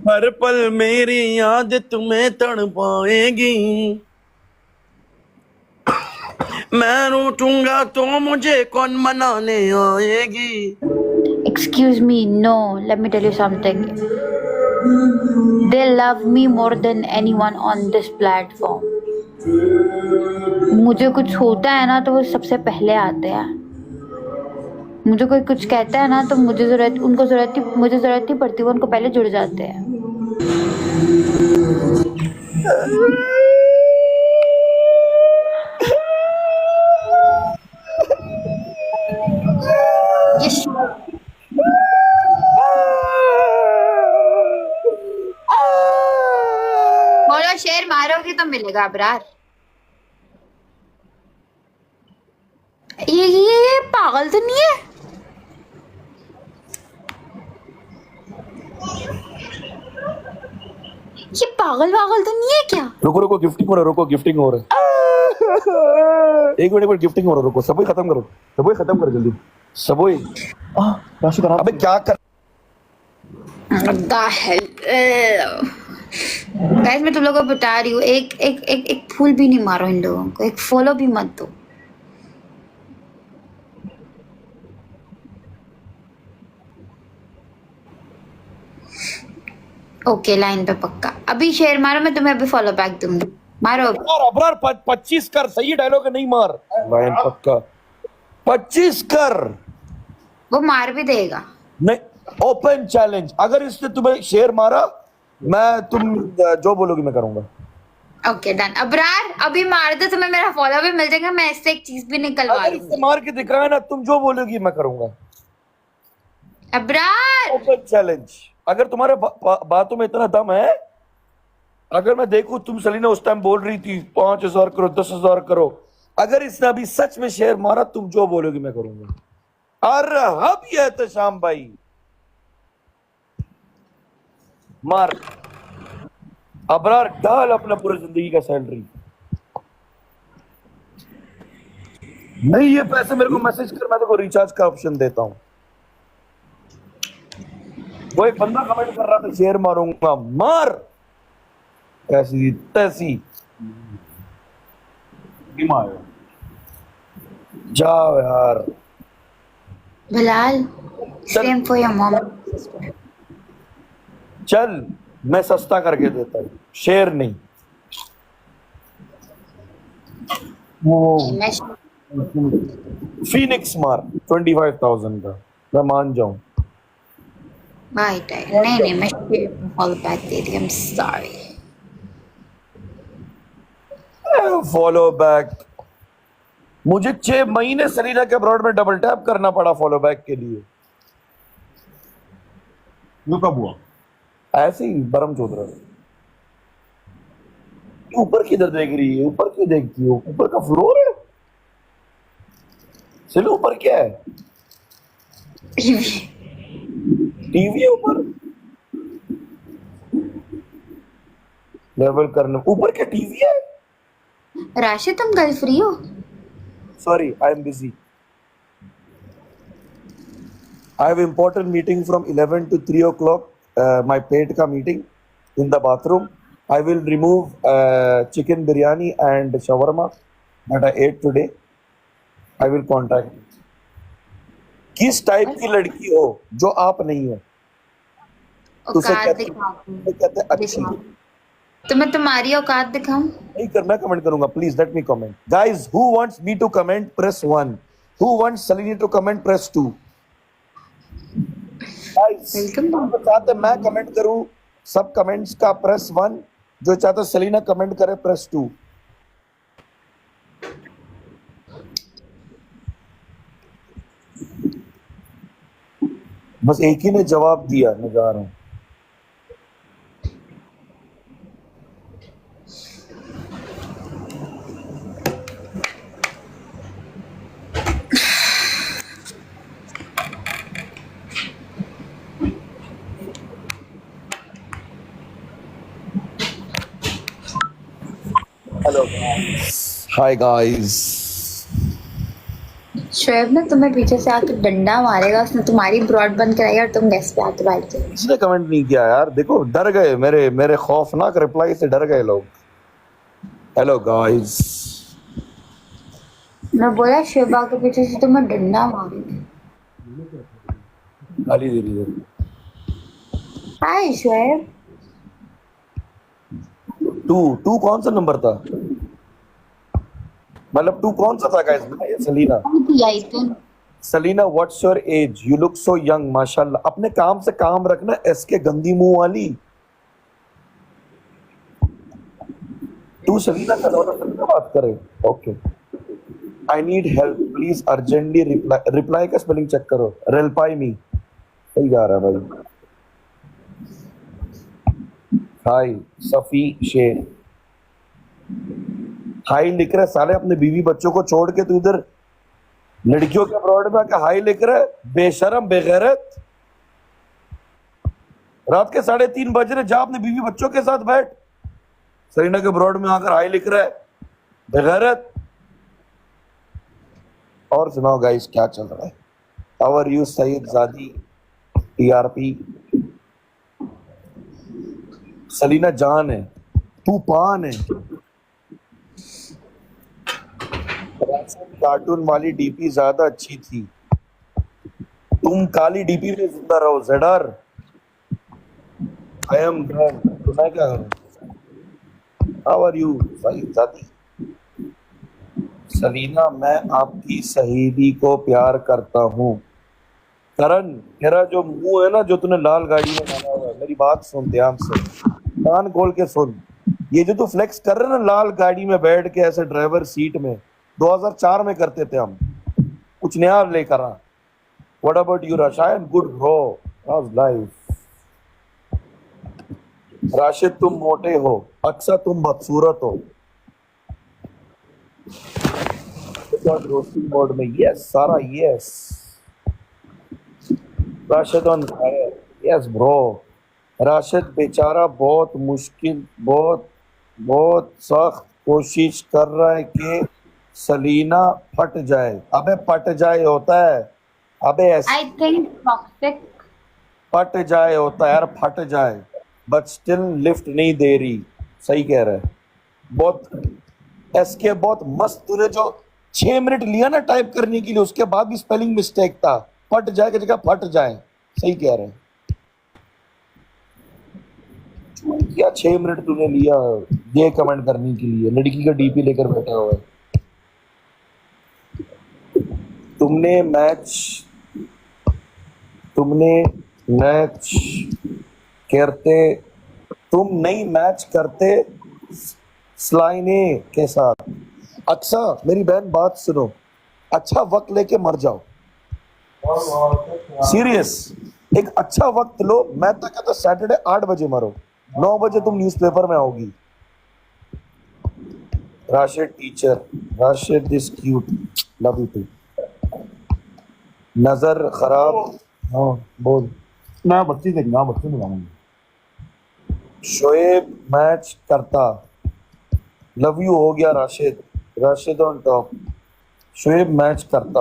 हर पल मेरी याद तुम्हें तड़पाएगी, मैं रूठूंगा तो मुझे कौन मनाने आएगी। Excuse me, no, let me tell you something. They love me more than anyone on this platform. मुझे कुछ होता है ना तो वो सबसे पहले आते हैं। मुझे कोई कुछ कहता है ना तो मुझे उनको मुझे जरूरत नहीं पड़ती, वो उनको पहले जुड़ जाते हैं। Yes. बोलो शेर मारोगे तो मिलेगा अबरार। ये पागल तो नहीं है? ये पागल तो नहीं है क्या? रुको रुको, गिफ्टिंग हो रहा है, रुको गिफ्टिंग हो रहा है। एक मिनट गिफ्टिंग हो रहा है, रुको। सबोई खत्म करो, सबोई खत्म करो जल्दी। सबोई अबे क्या कर गाइस मैं तुम लोगों को बता रही हूँ, एक फूल भी नहीं मारो इन लोगों को, एक फॉलो भी मत दो। ओके लाइन पे पक्का। अभी शेर मारो, मैं तुम्हें अभी फॉलो बैक दूंगी। मारो अबरार 25 कर, सही डायलॉग है, नहीं मार। लाइन पक्का 25 कर। वो मार भी देगा। नहीं, ओपन चैलेंज, अगर इसने तुम्हें शेर मारा, मैं तुम जो बोलोगी मैं करूंगा। Okay done. अबरार अभी मार दो, तुम्हें मेरा फॉलो भी मिल जाएगा, मैं इससे एक चीज भी निकलवा लूंगी। मार के दिखाया ना, तुम जो बोलोगी मैं करूंगा। अबरार ओपन चैलेंज, अगर तुम्हारे बातों में इतना दम है, अगर मैं देखूं तुम सलीना उस टाइम बोल रही थी 5,000 करो 10,000 करो, अगर इसने अभी सच में शेर मारा, तुम जो बोलोगी मैं करूंगा। अरे हब ये तो शाम भाई मार। अबरार डाल अपना पूरी जिंदगी का सैलरी। नहीं ये पैसे मेरे को मैसेज कर, मैं तेरे को रिचार्ज का ऑप्शन देता हूं। वो एक बंदा कमेंट कर रहा था शेर मारूंगा, मार ऐसी तैसी मार। जाओ यार Bilal, same for your mom. चल मैं सस्ता करके देता हूँ, शेर नहीं। फीनिक्स मार 25,000 का, मैं मान जाऊं। नहीं मैं follow back they the. I am sorry. Follow back, मुझे 6 महीने सलीना के अब्रॉड में डबल टैप करना पड़ा फॉलो बैक के लिए। वो कब हुआ? ऐसे ही बरम चौध रहा। ऊपर किधर देख रही है? ऊपर क्यों देखती हो? ऊपर का फ्लोर है। चलो ऊपर क्या है? टीवी है ऊपर। लेवल करने ऊपर क्या टीवी है? राशिद तुम कल फ्री हो? Sorry, I am busy. I have important meeting from 11 to 3 o'clock. My paid ka meeting in the bathroom. I will remove chicken biryani and shawarma that I ate today. I will contact you. किस type की लड़की हो जो आप नहीं हो? उसे कहते हैं अच्छी। तो मैं तुम्हारी औकात दिखाऊं? नहीं कर, मैं कमेंट करूंगा। Please let me comment. Guys who wants me to comment press 1, who wants Salina to comment press 2। Guys जो चाहते मैं कमेंट करूं सब कमेंट्स का प्रेस 1, जो चाहते सलीना कमेंट करे प्रेस 2। बस एक ही ने जवाब दिया, मैं जा रहा हूं। Hello. Hi guys. शोएब ना तुम्हें पीछे से आके डंडा मारेगा, उसने तुम्हारी ब्रॉड बंद कराई और तुम गेस्ट पे आके बैठ जाओ। किसी ने कमेंट नहीं किया यार, देखो डर गए, मेरे मेरे खौफनाक रिप्लाई से डर गए लोग। हेलो गाइस, मैं बोला शोएब के पीछे से तुम्हें डंडा मारेगी। गाली दे रही है। हाय शोएब। टू टू कौन सा नंबर था, मतलब टू कौन सा था गाइस? बताइए। सलीना, आई तुम। Salina what's your age? You look so young माशाल्लाह। अपने काम से काम रखना, इसके गंदी मुंह वाली। तू सलीना का दोनों सलीना बात करे। Okay, I need help please urgently reply. Reply का स्पेलिंग चेक करो, रिप्लाई मी। सही जा रहा है भाई। हाय सफी शेख, हाई लिख रहा है साले, अपने बीवी बच्चों को छोड़ के तू इधर लड़कियों के अब्रॉड में आके हाई लिख रहा है, बेशरम बेगैरत। रात के 3:30 बज रहे, जा अपने बीवी बच्चों के साथ बैठ। सरीना के अब्रॉड में आकर हाई लिख रहा है, बेगैरत। और सुनाओ गाइस, क्या चल रहा है? हाउ आर यू सईद जादी टीआरपी? सलीना जान है, तू पान है। कार्टून वाली डीपी ज्यादा अच्छी थी, तुम काली डीपी में जिंदा रहो। जेडर आई एम डन, तो मैं क्या करूं? हाउ आर यू सईद जादी? सलीना, मैं आपकी सहेली को प्यार करता हूँ। करण, तेरा जो मुंह है ना, जो तूने लाल गाड़ी में बना हुआ है, मेरी बात सुन ध्यान से, कान खोल के सुन। ये जो तू फ्लेक्स कर रहे ना लाल गाड़ी में बैठ के ऐसे ड्राइवर सीट में, 2004 में करते थे हम, कुछ नया लेकर आ। What about you Rasha? I am good bro, how's life? Rashid, तुम मोटे हो, अक्सर तुम बदसूरत हो। रोस्टिंग मोड में, yes Sara, yes. Rashid on fire, yes bro. Rashid बेचारा बहुत मुश्किल, बहुत बहुत सख्त कोशिश कर रहा है कि सलीना फट जाए। अबे पट जाए होता है, अबे आई थिंक टॉक्सिक। पट जाए होता है यार, फट जाए। बट स्टिल लिफ्ट नहीं दे रही। सही कह रहा है। बहुत एसके, बहुत मस्त। तूने जो 6 मिनट लिया ना टाइप करने के लिए, उसके बाद भी स्पेलिंग मिस्टेक था। पट जाए की जगह फट जाए। सही कह रहे हैं। क्या 6 मिनट तूने लिया ये कमेंट करने के लिए, लड़की का डीपी लेकर बैठा हुआ है। तुमने मैच करते, तुम नहीं मैच करते स्लाइने के साथ। अच्छा मेरी बहन बात सुनो, अच्छा वक्त लेके मर जाओ। सीरियस, एक अच्छा वक्त लो। मैं तो कहता सैटरडे 8 बजे मरो, 9 बजे तुम न्यूज़पेपर में आओगी। Rashid teacher, Rashid is cute, love you too. नजर खराब, हाँ बोल। मैं बच्ची देखना, बच्ची में जाऊंगी। शोएब मैच करता, लव यू हो गया Rashid. Rashid on top. Shoaib match करता।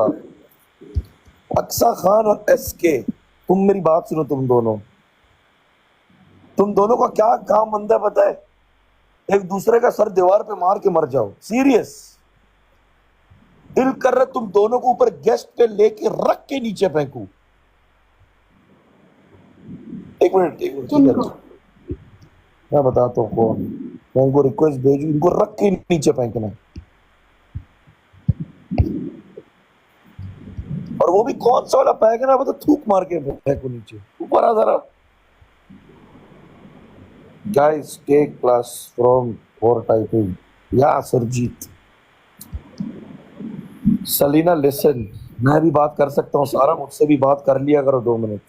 अक्सा खान और एसके, तुम मेरी बात सुनो। तुम दोनों का क्या काम बनता है पता है? एक दूसरे का सर दीवार पे मार के मर जाओ। सीरियस, दिल कर रहा तुम दोनों को ऊपर गेस्ट पे लेके रख के नीचे फेंकू। एक मिनट ठीक है, मैं बताता हूँ कौन। मैं इनको रिक्वेस्ट भेजू, इनको रख के नीचे फेंकना। और वो भी कौन सा वाला फेंकना, वो तो थूक मार के फेंकू नीचे। ऊपर आ जरा। Guys, take class from for typing. Yeah, Surjit. Salina listen, मैं भी बात कर सकता हूँ। सारा मुझसे भी बात कर लिया करो 2 मिनट।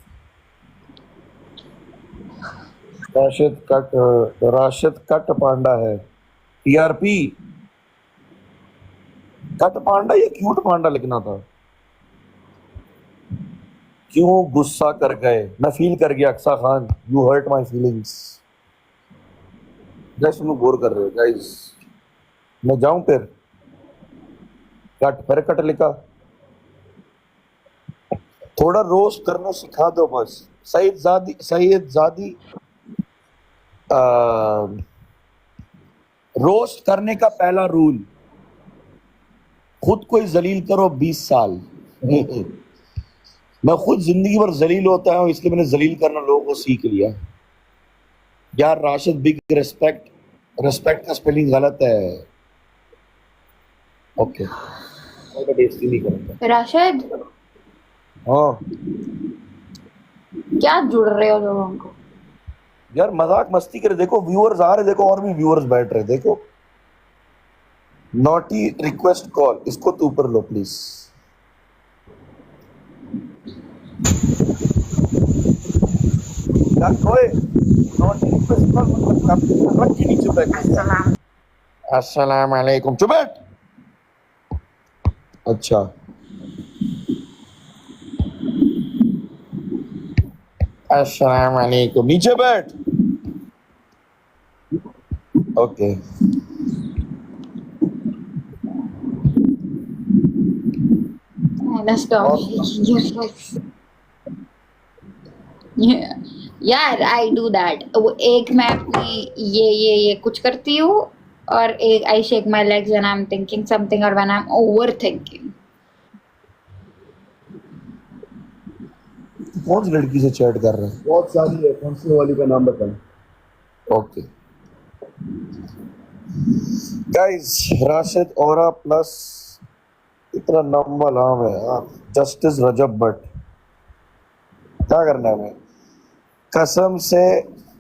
राशिद कट पांडा है। टीआरपी कट पांडा या क्यूट पांडा लिखना था। क्यों गुस्सा कर गए? मैं फील कर गया Aqsa Khan, you hurt my feelings. Guys तुम बोर कर रहे हो गाइस, मैं जाऊं फिर? कट लिखा। थोड़ा रोस्ट करना सिखा दो बस। सैयद जादी रोस्ट करने का पहला रूल, खुद को ही जलील करो 20 साल। मैं खुद जिंदगी भर जलील होता हूँ, इसलिए मैंने जलील करना लोगों को सीख लिया। यार राशिद बिग रिस्पेक्ट, रिस्पेक्ट का स्पेलिंग गलत है। ओके मैं बेइज्जती नहीं करूंगा। राशिद, हाँ क्या जुड़ रहे हो लोगों को? यार मजाक मस्ती करे, देखो व्यूअर्स आ रहे, देखो और भी व्यूअर्स बैठ रहे, देखो। नॉटी रिक्वेस्ट कॉल, इसको तू ऊपर लो प्लीज। यार ओए, नॉटी रिक्वेस्ट कॉल मतलब रख के नीचे बैठ। अस्सलाम वालेकुम, चुप बैठ। अच्छा अस्सलाम वालेकुम, नीचे बैठ। Okay Stop making your voice. यार आई डू दैट। वो एक मैं अपनी ये कुछ करती हूँ, और एक I shake my legs when I am thinking something और when I am overthinking. कौन सी लड़की से चैट कर रहा है? बहुत सारी है, कौन सी वाली का नाम बताएं? ओके गाइस, राशिद ओरा प्लस, इतना लंबा नाम है यार, जस्टिस रजब भट्ट। क्या करना है हमें? कसम से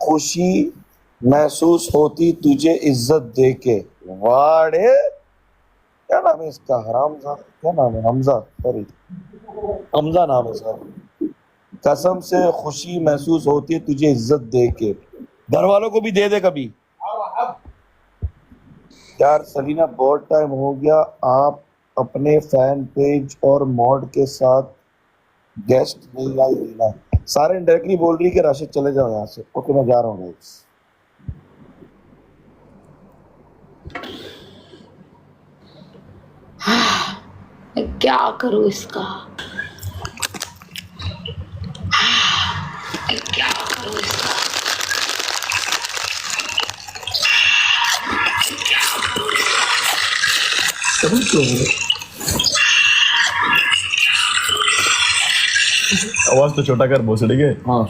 खुशी महसूस होती तुझे इज्जत देके। वाड़े, क्या नाम है इसका? हरामजा, क्या नाम है? हमजा, सॉरी हमजा नाम है सर। कसम से खुशी महसूस होती है तुझे इज्जत देके, घर वालों को भी दे दे कभी। यार सलीना बहुत टाइम हो गया आप अपने फैन पेज और मॉड के साथ गेस्ट नहीं आई लीना। सारे डायरेक्टली बोल रही कि राशिद चले जाओ यहाँ से। ओके मैं जा रहा हूँ गाइस। मैं क्या करूँ इसका? मैं क्या करूँ इसका? आवाज तो छोटा कर भोसड़ी के। हाँ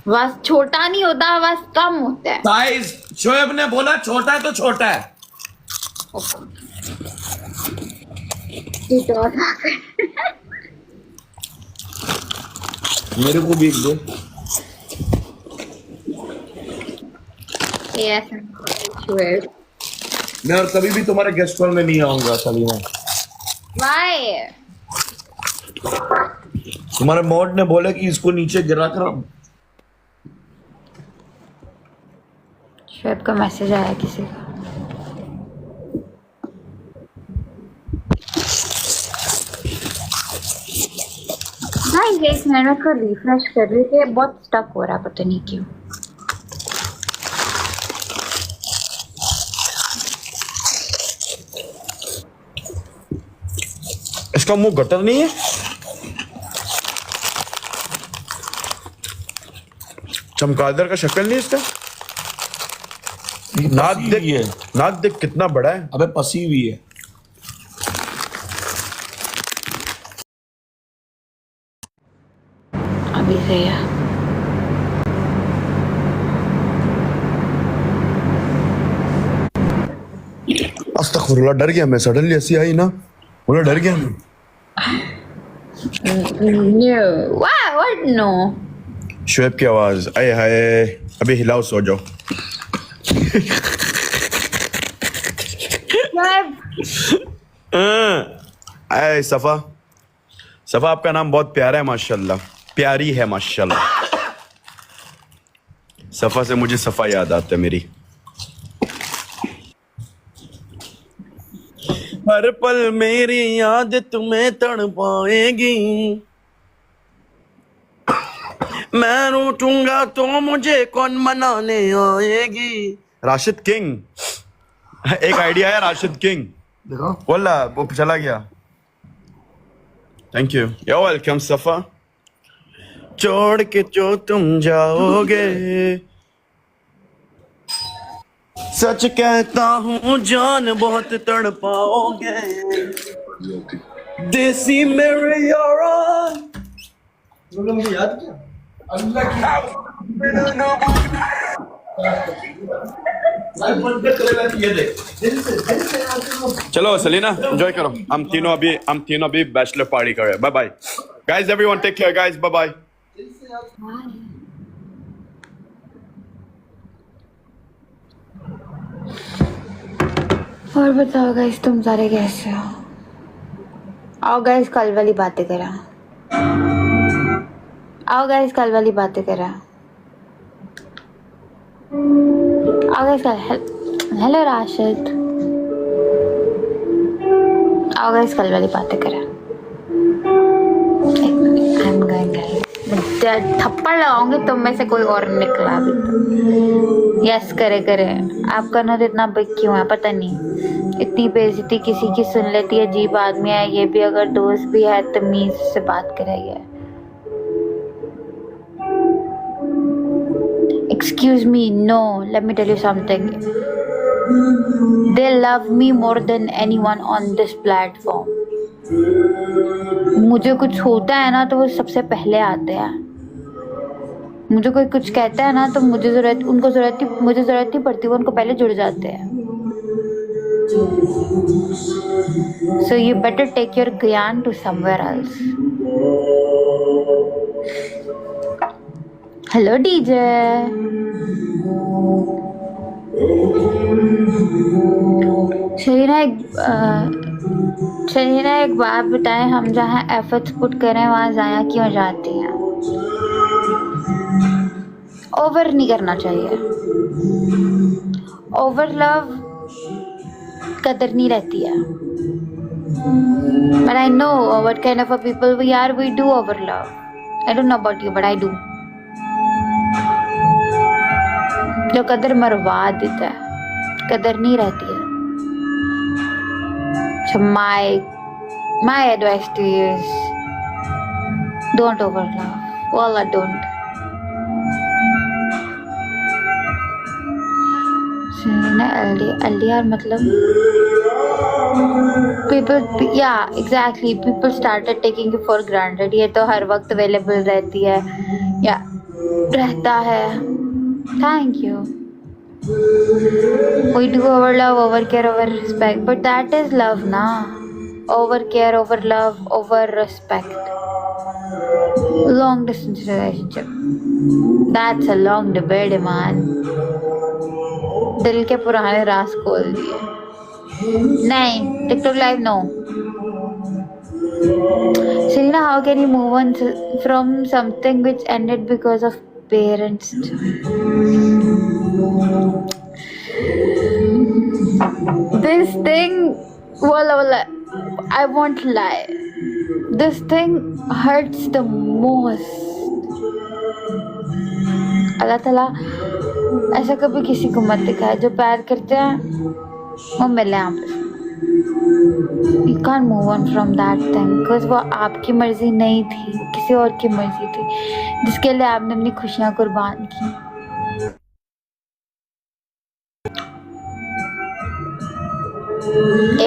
आवाज छोटा नहीं होता, आवाज कम होता है। साइज शोएब ने बोला छोटा है तो छोटा है। मेरे को भी एक दो। Yes, sure. मैं और कभी भी तुम्हारे गेस्ट कॉल में नहीं आऊंगा सलीना। Why? तुम्हारे मॉड ने बोला कि इसको नीचे गिरा कर। शायद का मैसेज आया किसी का। भाई एक मिनट को रिफ्रेश कर रही थी, बहुत स्टक हो रहा है, पता नहीं क्यों। इसका मुंह गटर नहीं है? चमगादड़ का शक्ल नहीं इसका। नाक देख, नाक देख कितना बड़ा है। अबे पसी हुई है। अभी से है। अस्तगफुरुल्लाह, डर गया मैं। सडनली ऐसी आई ना, बोला डर गया मैं। No. What? No. शोएब की आवाज, आए हाय, अभी हिलाओ सो जाओ। आए सफा, सफा आपका नाम बहुत प्यारा है माशाल्लाह, प्यारी है माशाल्लाह। सफा से मुझे सफा याद आता है मेरी। हर पल मेरी याद तुम्हें तड़पाएगी, मैं रूठूंगा तो मुझे कौन मनाने आएगी। राशिद किंग, एक आइडिया है राशिद किंग। देखो बोला वो चला गया। थैंक यू, you're welcome सफा। छोड़ के जो तुम जाओगे, सच कहता हूँ जान बहुत तड़पाओगे, देसी मेरे यारा। चलो सलीना एंजॉय करो, हम तीनों अभी बैचलर पार्टी कर रहे हैं। Bye bye guys, everyone take care guys, bye bye. और बताओ गाइस, तुम सारे कैसे हो? आओ गाइस, कल वाली बातें करा। आओ गाइस, कल वाली बातें करा। आओ गाइस, हेलो राशिद। आओ गाइस, कल वाली बातें करा। एक minute, I am going guys. थप्पड़ लगाऊंगी तुम में से कोई और निकला भी तो। यस करे। आपका नोट इतना बिग क्यों है पता नहीं। इतनी बेइज्जती किसी की सुन लेती है, अजीब आदमी है ये भी, अगर दोस्त भी है तमीज से बात करेगा। Excuse me, no, let me tell you something. They love me more than anyone on this platform. मुझे कुछ होता है ना तो वो सबसे पहले आते हैं। मुझे कोई कुछ कहता है ना तो मुझे जरूरत नहीं पड़ती, वो उनको पहले जुड़ जाते हैं। So you better take your ज्ञान to somewhere else. Hello DJ. Sharina एक बात बताएं, हम जहाँ एफर्ट्स पुट करें वहाँ ज़ाया क्यों जाती हैं? ओवर नहीं करना चाहिए। ओवर लव कदर नहीं रहती है। But I know what kind of a people we are. We do over love. I don't know about you, but I do. जो कदर मरवा देता है, कदर नहीं रहती है। So my advice to you is don't over love. Wallah, don't. LDR मतलब people started taking you for granted. ये तो हर वक्त अवेलेबल रहती है या रहता है। Thank you. We do over love, over care, over respect, but that is love, na? Over care, over love, over respect. Long distance relationship. That's a long debate, man. दिल के पुराने राज खोल दिए। नहीं, TikTok live no. Selena, how can you move on from something which ended because of parents? This thing, wallah, I won't lie. This thing hurts the most. अल्लाह ताला ऐसा कभी किसी को मत दिखाए। जो प्यार करते हैं वो मिले आपस में। You can't move on from that thing because वो आपकी मर्जी नहीं थी, किसी और की मर्जी थी, जिसके लिए आपने अपनी खुशियाँ कुर्बान की।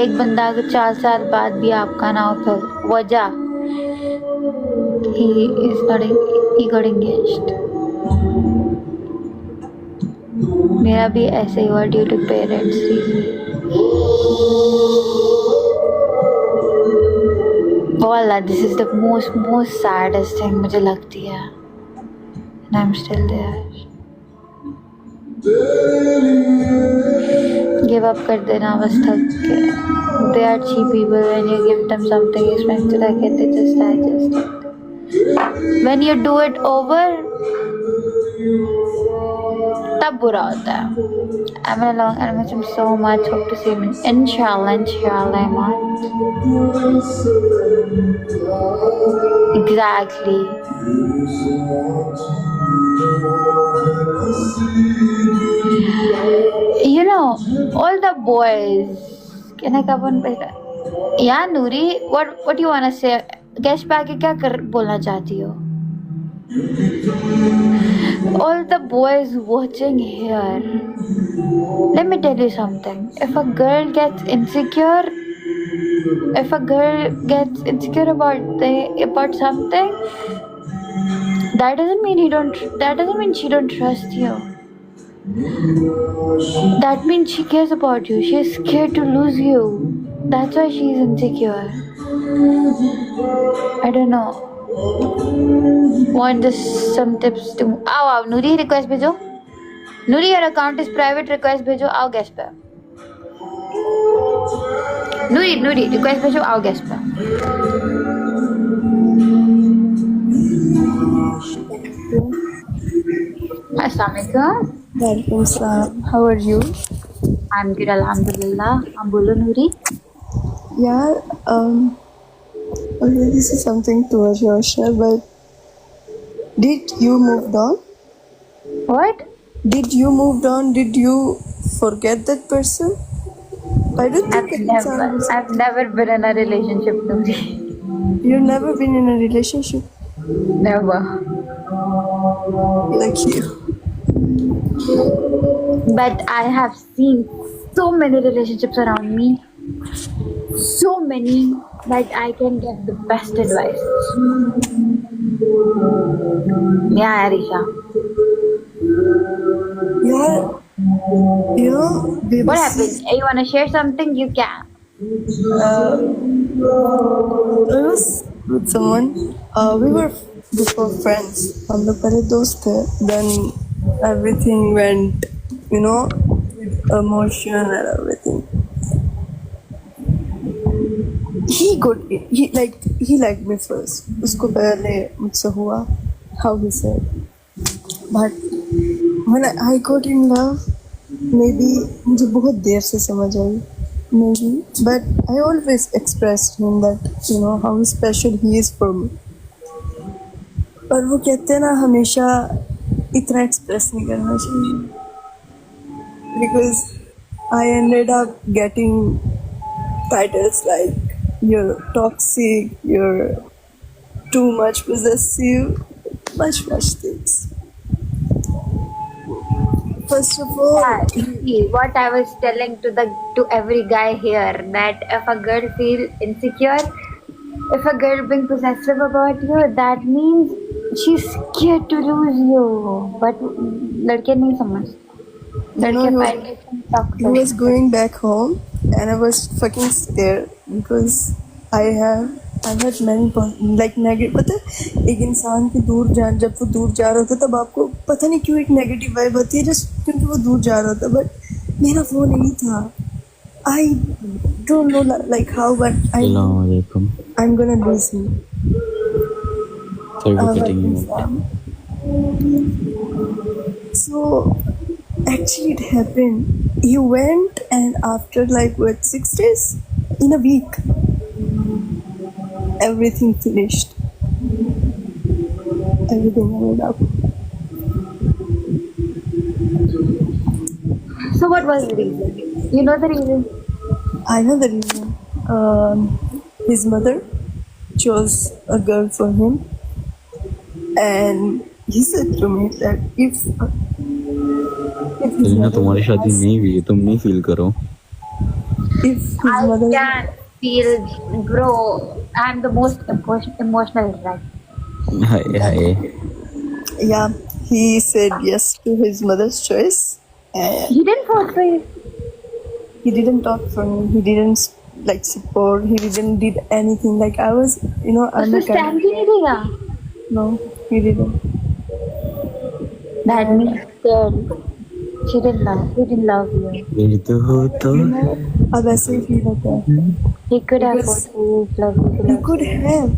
एक बंदा अगर 4 साल बाद भी आपका ना हो फिर वजह he got engaged. मेरा भी ऐसे ही हुआ ड्यू टू पेरेंट्स वाला। This is the most saddest thing मुझे लगती है। And I'm still there. Give up कर देना बस, थक के। They are cheap people. When you give them something expected, I get they just digest it. When you do it over, तब बुरा होता है। I'm in a long and I miss him so much. Hope to see him. Inshallah, Iman. Exactly. You know, all the boys. Can I come on? Yeah, Noori. What do you wanna say? Guest पे आके क्या कर बोलना चाहती हो? All the boys watching here, let me tell you something. If a girl gets insecure about something, that doesn't mean she don't trust you. That means she cares about you. She's scared to lose you. That's why she's insecure. I don't know. Want just some tips to आओ नूरी request भेजो. नूरी your account is private, request भेजो. आओ guest पे. नूरी request भेजो. आओ guest पे. Assalamualaikum. Walaikum salam. How are you? I'm good, alhamdulillah. हम बोलो नूरी. Yeah, okay, this is something towards yourself, but did you moved on? What? Did you moved on? Did you forget that person? I don't think I've never been in a relationship, Nuri. You've never been in a relationship Never. like you. But I have seen so many relationships around me. So many that I can give the best advice. Yeah, Arisha. Yeah, you know, baby. What happened? You wanna share something? You can. I was with someone. We were before friends. हम लोग पहले दोस्त थे. Then everything went, you know, with emotion and everything. He liked me first. उसको पहले मुझसे हुआ. How he said. But when I got in love, maybe मुझे बहुत देर से समझ आई. Maybe, but I always expressed him that, you know, how special he is for me. पर वो कहते हैं ना हमेशा इतना एक्सप्रेस नहीं करना चाहिए. Because I ended up getting titles like you're toxic, you're too much possessive, much things. First of all, See, what I was telling to every guy here, that if a girl feels insecure, if a girl being possessive about you, that means she's scared to lose you. But लड़के नहीं समझ. लड़के find it he was toxic. going back home and I was fucking scared because I had many negative. पता है एक इंसान के जब वो दूर जा रहा होता है तब आपको पता नहीं क्यों एक नेगेटिव वाइब होती है जस्ट क्योंकि वो दूर जा रहा होता है. बट मेरा वो नहीं था. I don't know like how, but Assalamualaikum. I'm gonna lose him. Sorry for cutting you off. So actually it happened. He went and after 6 days, in a week, everything finished. Everything ended up. So what was the reason? You know the reason? I know the reason. His mother chose a girl for him, and he said to me that if his लेकिन mother तुम्हारी शादी was- नहीं हुई है, तुम नहीं feel करो. if his I mother can feel, bro. I'm the most emotional, right? Hi yeah, he said yes to his mother's choice, and He didn't force for you. he didn't talk for me. He didn't support. He didn't did anything. Like I was, you know, I'm उसने a kind stand ही नहीं दिया. no, he didn't. That means that he didn't love you. फिर तो हो तो अब ऐसे ही feel होता है. He could have Because- forced love you. He could have.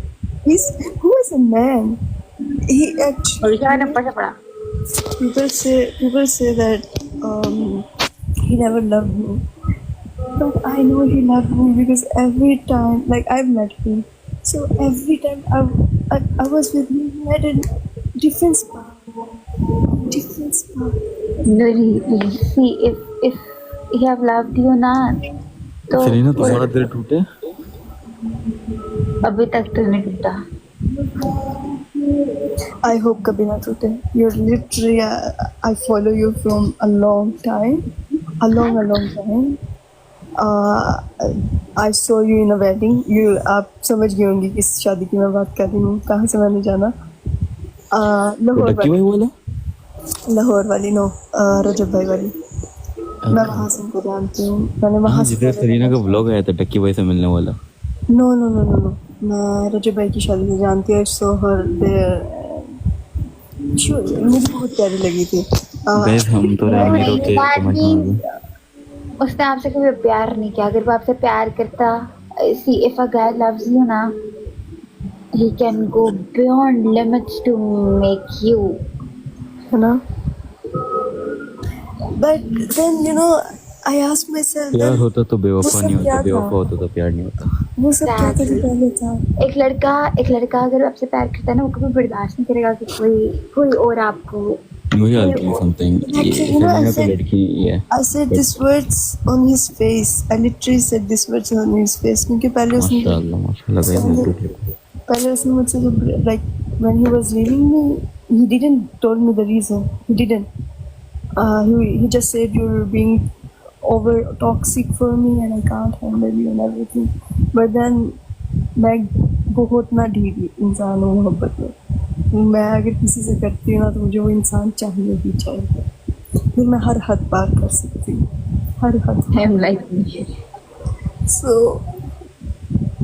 Who is a man? He actually. और क्या ने पढ़ा पढ़ा. People say that he never loved me, but I know he loved me because every time, like I've met him, so every time I was with him, he had a different spark. Nuri, see, if he have loved you ना, तो Selina तुम्हारा दिल टूटे. अभी तक तो नहीं टूटा। I hope kabhi na tute. You're literally, I follow you from a long time. A long time. I saw you in a wedding. आप समझ गए होंगे किस शादी की मैं बात कर रही हूँ, कहाँ से मैंने जाना। लाहौर टक्की भाई बोला? लाहौर वाली नो, रजब भाई वाली। मैं वहाँ से उनको जानती हूँ, मैंने वहाँ हाँ, से जिधर करीना का व्लॉग आया था टक्की भाई से मिलने वाला। No no no no no, मैं रजब भाई की शादी से जानती हूँ। सो हर मुझे बहुत प्यारी लगी थी। गाइस हम तो रैमिरो के कमेंट में आ गए। उसने आपसे कभी प्यार नहीं किया। अगर वो आपसे प्यार करता, see if a guy loves you ना, he can go beyond limits to make you, है ना? But then you know, I asked myself प्यार that होता तो बेवफा सब नहीं होता, क्या था? बेवफा होता तो प्यार नहीं होता। वो सब क्या था जो पहले था? एक लड़का अगर आपसे प्यार करता है ना, वो कभी बर्दाश्त नहीं करेगा कि कोई और आपको। मुझे I'll tell you something, ये Actually, you know, I Kareena की said, लड़की ये I said these words on his face. I literally said these words on his face क्योंकि पहले माशाल्लाह गाइस ब्यूटीफुल। पहले उसने मुझसे जब like when he was leaving me, he didn't told me the reason. He didn't. He just said you're being over toxic for me and I can't handle you and everything. But then मैं बहुत ना ढीली इंसान हूँ मोहब्बत में। मैं अगर किसी से करती हूँ ना तो मुझे वो इंसान चाहिए ही चाहिए। फिर मैं हर हद पार कर सकती हूँ, हर हद। I'm like me. So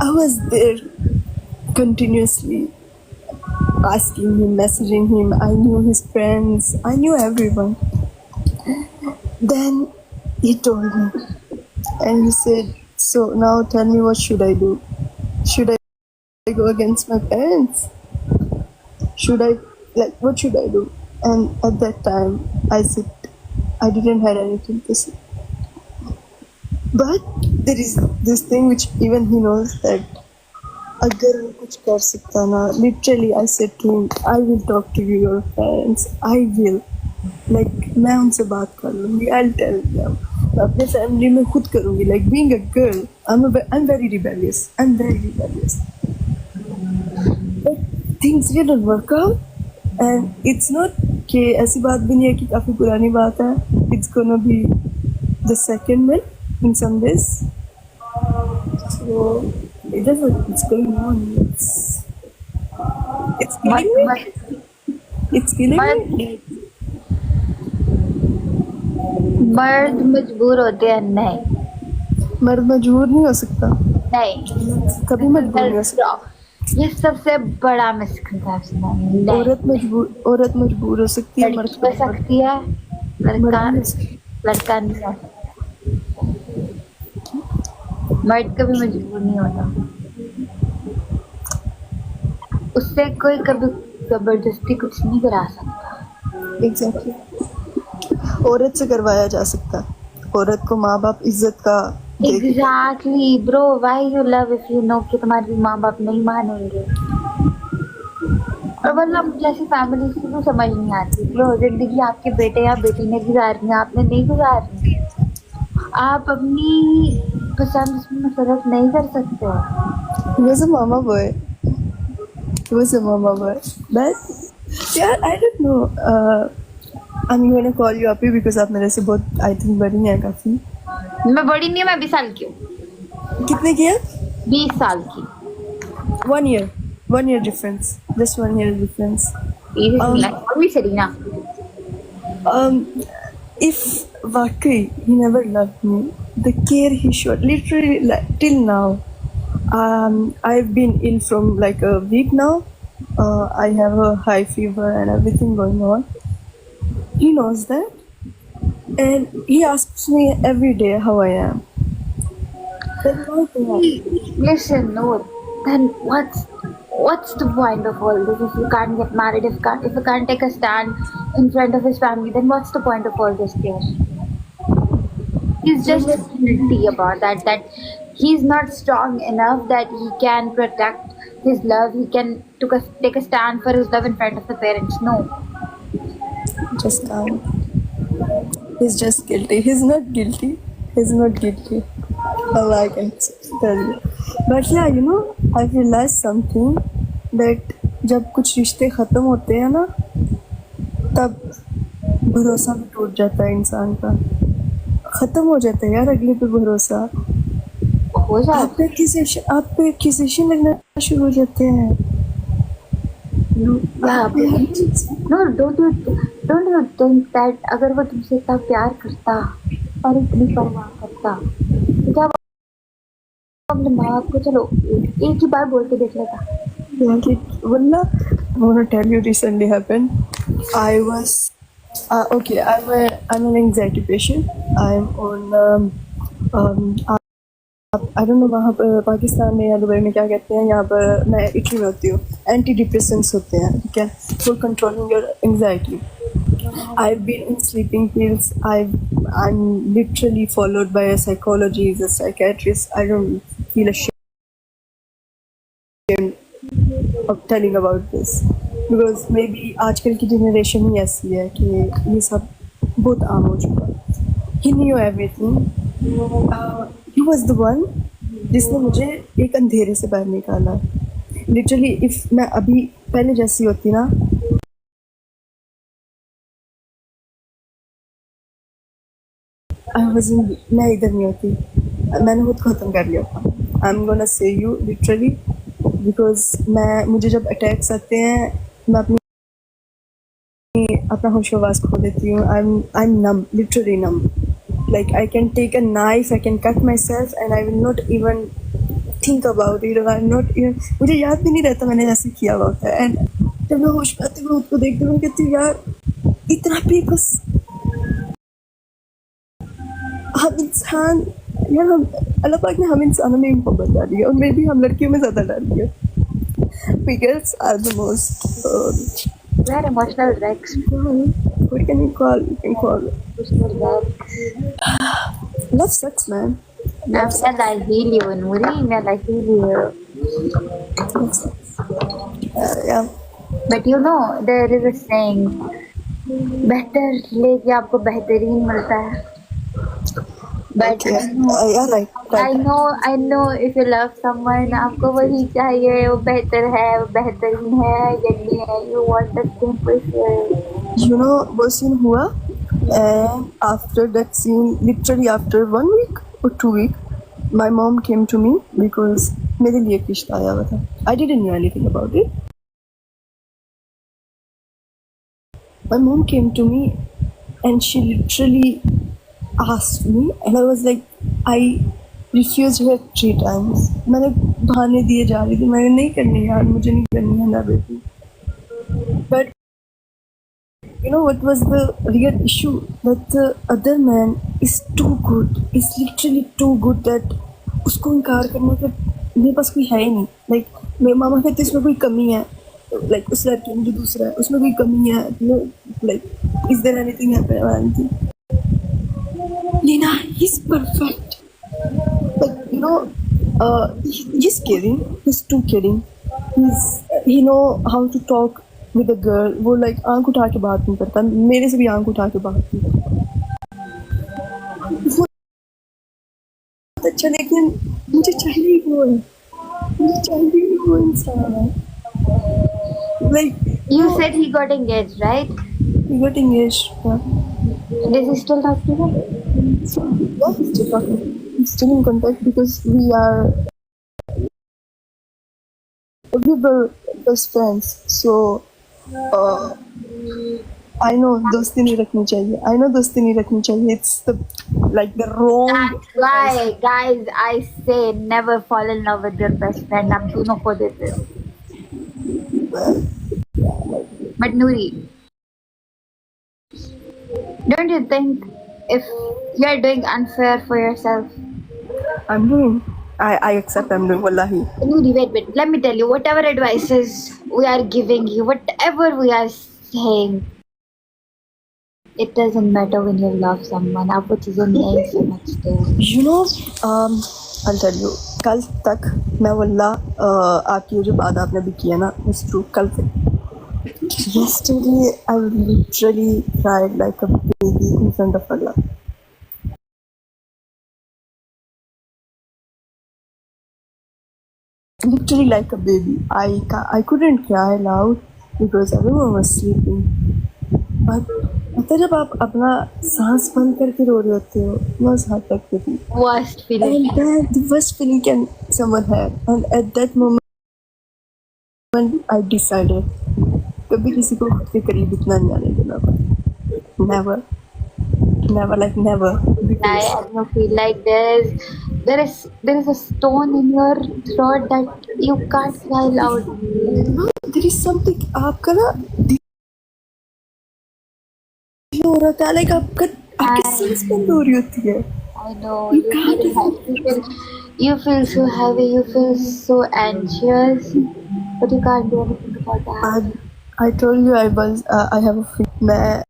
I was there continuously asking him, messaging him. I knew his friends, I knew everyone. Then he told me and he said, so now tell me, what should I do? Should I go against my parents? Should I, like, what should I do? And at that time I said I didn't have anything to say. But there is this thing which even he knows that अगर वो कुछ कर सकता ना, literally I said to him, I will talk to your parents, I will, like मैं उनसे बात कर लूँगी, I'll tell them, मैं अपने फैमिली में खुद करूँगी, like being a girl, I'm very rebellious, but things didn't work out, and it's not कि ऐसी बात भी नहीं है कि काफी पुरानी बात है, it's gonna be the second one in some days, so it doesn't, it's going on, it's killing me, it's killing me. मर्द मजबूर होते हैं नहीं, मर्द मजबूर नहीं हो सकता, नहीं कभी मजबूर नहीं हो सकता। ये सबसे बड़ा मिसकंसेप्शन है। औरत मजबूर हो सकती है, लड़की हो सकती है, लड़का नहीं हो सकता। मर्द कभी मजबूर नहीं होता, उससे कोई कभी जबरदस्ती कुछ नहीं करा सकता। एग्जैक्टली, औरत से करवाया जा सकता, औरत को माँ बाप इज्जत का। Exactly bro, why you love if you know कि तुम्हारे माँ बाप नहीं मानेंगे। और मतलब जैसी फैमिली की तो समझ नहीं आती ब्रो, जिंदगी आपके बेटे या बेटी ने गुजारनी है, आपने नहीं गुजारनी। आप अपनी पसंद में फर्क नहीं कर सकते हो। Was a mama boy. But yeah, I don't know. I'm gonna call you Appy because आप मेरे से बहुत I think बड़ी हैं काफी। मैं बड़ी नहीं हूँ, मैं 20 साल की हूँ। कितने की है? 20 साल की। 1 year difference, just 1 year difference. अभी Serena. If वाकई he never loved me, the care he showed, literally like, till now, I've been ill from like a week now. I have a high fever and everything going on. He knows that, and he asks me every day how I am. Then why do I? Listen, Noor, then what's the point of all this? If you can't get married, if you can't take a stand in front of his family, then what's the point of all this care? He's just guilty about that he's not strong enough that he can protect his love, he can take a stand for his love in front of the parents. No. Just he's just guilty. He's not guilty. All I can tell you. But yeah, you know, I've realized something that जब कुछ रिश्ते ख़त्म होते हैं ना तब भरोसा भी टूट जाता है इंसान का, ख़त्म हो जाता है यार अगले पे भरोसा। हो जाए आप पे एक्यूजेशन लगना शुरू हो जाते हैं। No don't you think that अगर वो तुमसे इतना प्यार करता और इतनी परवाह करता तो क्या वो अपने माँ बाप को चलो एक ही बार बोल के देख लेता? Wallah, I want to tell you recently happened. I was okay. I'm an anxiety patient. I'm on I don't know वहाँ पर पाकिस्तान में या दुबई में क्या कहते हैं, यहाँ पर मैं इटली में होती हूँ, एंटी डिप्रेसेंट्स होते हैं, ठीक है, for controlling your anxiety. I've been in sleeping pills. I'm literally followed by a psychologist, a psychiatrist. I don't feel ashamed of telling about this because maybe आजकल की जनरेशन ही ऐसी है कि ये सब बहुत आम हो चुका है. He knew everything. He was the one जिसने मुझे एक अंधेरे से बाहर निकाला. Literally, if मैं अभी पहले जैसी होती ना, मैं इधर नहीं होती, मैंने खुद खत्म कर लिया था. I'm gonna say you literally because मुझे जब अटैक्स आते हैं मैं अपना होश-ओ-हवास खो देती हूँ. I'm numb, literally numb. Like I can take a knife, I can cut myself, and I will not even think about it. Or I'm not even, मुझे याद भी नहीं रहता मैंने ऐसे किया हुआ होता है. And जब मैं होश में आती हूँ उसको देखती हूँ कहती हूँ यार इतना भी बस हम इंसान, यार हम अल्लाह पाक ने हम इंसानों में मोहब्बत डाली है और मे भी हम लड़कियों में ज़्यादा डाली है. We girls are the most We are emotional wrecks. what can you call Emotional wrecks. love sucks, man. I feel you, Noori. I feel you. Love sucks. Yeah. But you know, there is a saying, बेहतर लेके आपको बेहतरीन मिलता है. But Okay. Yeah, right. I know if you love someone, आपको वही चाहिए, वो बेहतर है, वो बेहतरीन है, जल्दी है. You want the same person. You know वो scene हुआ, and after that scene, literally after 1 week or 2 weeks, my mom came to me because मेरे लिए एक रिश्ता आया हुआ था. I didn't know anything about it. My mom came to me and she literally asked me, and I was like, I refused her 3 times. मैंने बहाने दिए जा रही थी, मैंने नहीं करनी यार, मुझे नहीं करनी है ना बेटी. But you know what was the real issue? That the other man is too good, is literally too good that उसको इनकार करने का मेरे पास कोई है ही नहीं. Like मेरे मामा कहते इसमें कोई कमी है, like उस लड़के में जो दूसरा है उसमें कोई कमी है. Like is there anything happening? Lina, he's perfect. Like you know, he's caring. He's too caring. He know how to talk with a girl. वो like आंख उठा के बात नहीं करता, मेरे से भी आंख उठा के बात नहीं करता. वो अच्छा, लेकिन मुझे चाहिए वो है, मुझे चाहिए वो इंसान है. Like You said he got engaged, right? we got engaged. Yeah. Does he still talk to you? Yeah, we're still talking. We're still in contact because we were best friends. So I know दोस्ती नहीं रखनी चाहिए. It's the wrong. That's why, guys, I say never fall in love with your best friend. आप दोनों को देते हो. But Noori, don't you think if you're doing unfair for yourself? I'm doing. I accept I'm doing. Wallahi. Noori, wait. Let me tell you, whatever advices we are giving you, whatever we are saying, it doesn't matter when you love someone. आप वो चीजें नहीं समझते हो. You know, I'll tell you. कल तक मैं वल्लाह आपकी जो बात आपने भी किया ना, it's true. कल तक. Yesterday, I literally cried like a baby in front of Allah. literally like a baby. I couldn't cry loud because everyone was sleeping. But पता है जब आप अपना सांस बंद करके रो रहे होते हो, was hard like the beat. Worst feeling. And that the worst feeling can someone have. And at that moment, I decided कभी किसी को खुद के करीब इतना नहीं आने देना. Never, never like never. I also feel like there is a stone in your throat that you can't cry loud. There is something आपका ना हो रहा था, like आपकी सांस बंद हो रही होती है. I know you feel so heavy, you feel so anxious, but you can't do anything about that. I told you I have a fever.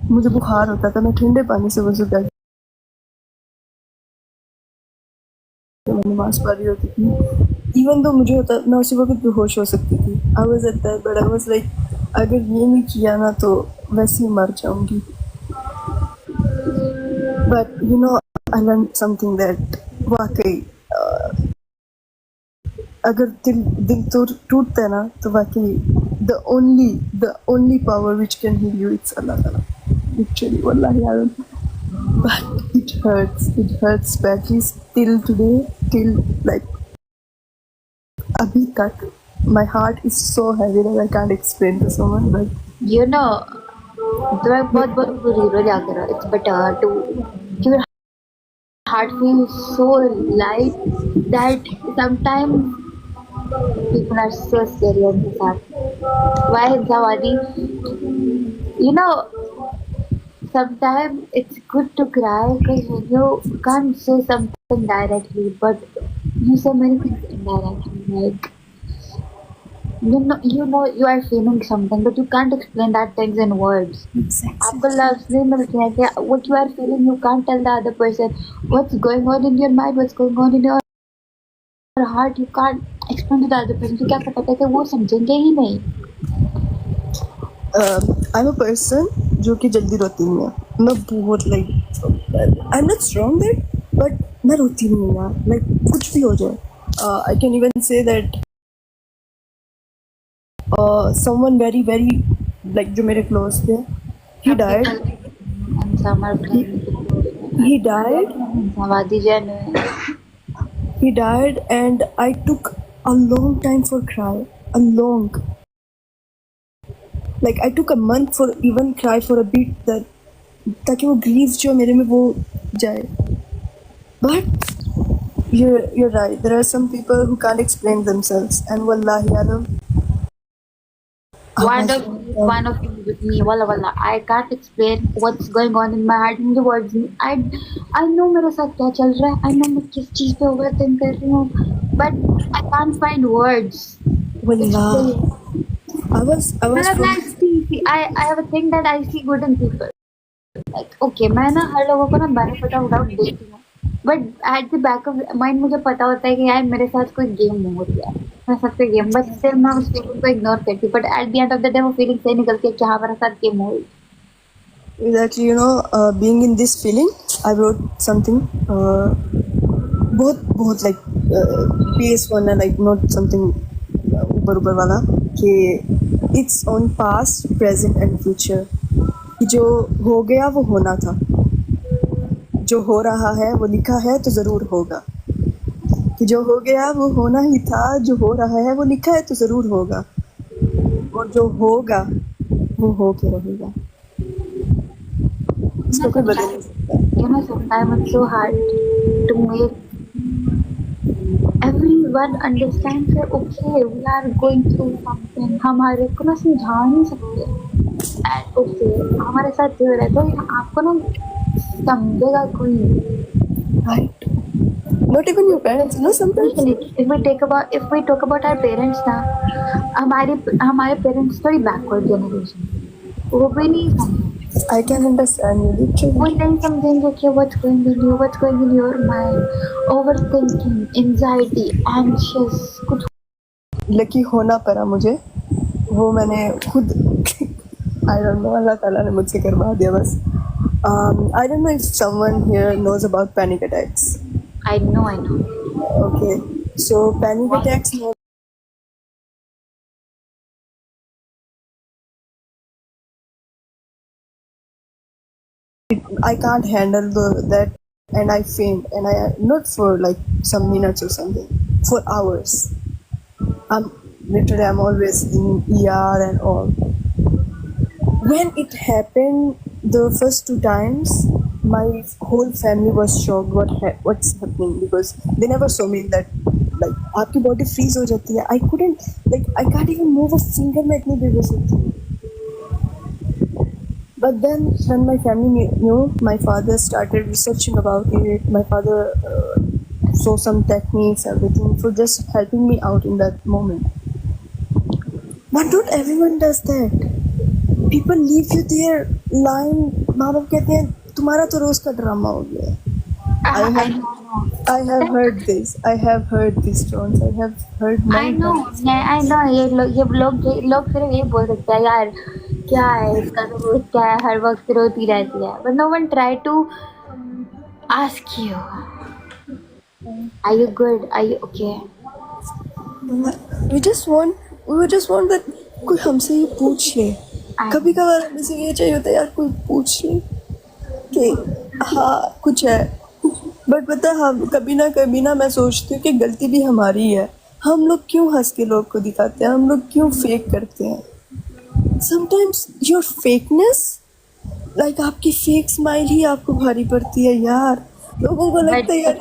मुझे बुखार होता था, मैं ठंडे पानी से वजू कर नमाज पढ़ रही होती थी. इवन तो मुझे होता मैं उसी वक्त बेहोश हो सकती थी. I was at that but I was like अगर ये नहीं किया ना तो वैसे ही मर जाऊंगी. But you know I learn something that वाकई अगर दिल तो टूटता है ना तो वाकई the only power which can heal you it's Allah Ta'ala. Literally, wallahi, I don't. But it hurts badly still today, till like abhi tak. My heart is so heavy that I can't explain to someone, but You know, बहुत बुरी रो जा कर. It's better to your heart feels so light that sometimes people are so scary on this heart. Why Zawadi? You know, sometimes it's good to cry because you can't say something directly, but you say many things indirectly. Like you know you are feeling something, but you can't explain that things in words. आपको लफ्ज़ नहीं मिलते हैं कि what you are feeling, you can't tell the other person what's going on in your mind, what's going on in your heart. You can't explain to the other person. तो क्या पता है कि वो समझेंगे ही नहीं. I'm a person जो कि जल्दी रोती नहीं है. मैं बहुत like I'm not strong there, but मैं रोती नहीं हूँ यार. Like कुछ भी हो जाए. I can even say that someone very like जो मेरे close थे, he died. And some are playing. He died. Zawadi genuine. He died, and I took a long time for cry. A long. Like I took a month for even cry for a bit that ताकि वो grief जो मेरे में वो जाए. But you're right. There are some people who can't explain themselves, and wallahi Alam. One of you with me, walla, I can't explain what's going on in my heart in the words. I know मेरे साथ क्या चल रहा है. I know मैं किस चीज़ पे overthink कर रही हूँ, but I can't find words. Wallah. I was I have a thing that I see good in people. Like okay, मैं ना हर लोगों को ना benefit of doubt देती हूँ, but at the back of mind मुझे पता होता है कि यार मेरे साथ कोई गेम हो रही है, मेरे साथ कोई गेम, बट स्टिल मैं उस फीलिंग को इग्नोर करती. But at the end of the day वो फीलिंग सही निकलती है कि हाँ मेरे साथ गेम हो रही. Exactly, you know, being in this feeling, I wrote something. बहुत like PS1 है, like not something ऊपर वाला कि it's on past, present and future. कि जो हो गया वो होना था, जो हो रहा है वो लिखा है तो ज़रूर होगा. कि जो हो गया वो होना ही था, जो हो रहा है वो लिखा है तो ज़रूर होगा, और जो होगा वो हो के रहेगा. इसको कोई बदल नहीं सकता. You know, sometimes it's so hard to make everyone understand that okay, we are going through something. हमारे को ना समझा नहीं सकते. And okay, हमारे साथ जो रहता है आपको ना समझेगा कोई. Right. Not even your parents, you know, sometimes. If we talk about our parents ना, हमारे parents थोड़ी backward generation. वो भी नहीं समझेंगे. I can understand you, literally. वो नहीं समझेंगे कि what's going in your mind, overthinking, anxiety, anxious, कुछ. लकी होना पड़ा मुझे, वो मैंने खुद I don't know, अल्लाह ताला ने मुझसे करवा दिया बस. I don't know if someone here knows about panic attacks. I know. Okay, So panic attacks. I can't handle that, and I faint, and I not for like some minutes or something, for hours. I'm always in ER and all. When it happened the first two times, my whole family was shocked what's happening, because they never saw me that like आपकी body freeze हो जाती है. I can't even move a finger. मैं इतनी बेबस होती हूँ. But then when my family knew, my father started researching about it. My father saw some techniques, everything, for just helping me out in that moment. But not everyone does that. People leave you there lying. माँ बाप कहते हैं तुम्हारा तो रोज का drama हो गया. I have heard this. I have heard these stories. I have heard I many know, times. I know. ये लोग सिर्फ ये बोल सकते हैं यार क्या है इसका तो रोज क्या है हर वक्त रोती रहती है. But no one try to ask you, are you good? Are you okay? We just want that कोई हमसे ये पूछ ले. कभी कभार हमें से ये चाहिए होता है यार कोई पूछ ले कि हाँ कुछ है. बट पता हम कभी ना मैं सोचती हूँ कि गलती भी हमारी है. हम लोग क्यों हंस के लोग को दिखाते हैं, हम लोग क्यों फेक करते हैं. समटाइम्स योर फेकनेस, लाइक आपकी फेक स्माइल ही आपको भारी पड़ती है यार. लोगों को लगता है यार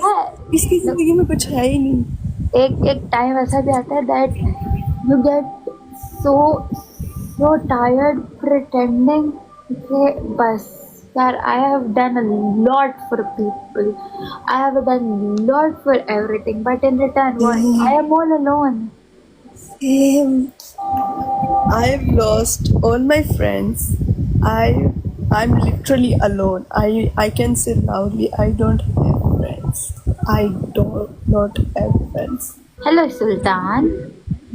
इसकी जिंदगी में कुछ है ही नहीं. एक टाइम ऐसा भी आता है that you get so tired pretending कि बस यार I have done a lot for people, I have done a lot for everything, but in return what? I am all alone. Same. I've lost all my friends. I'm literally alone. I can say loudly I don't have friends. I don't not have friends. Hello Sultan.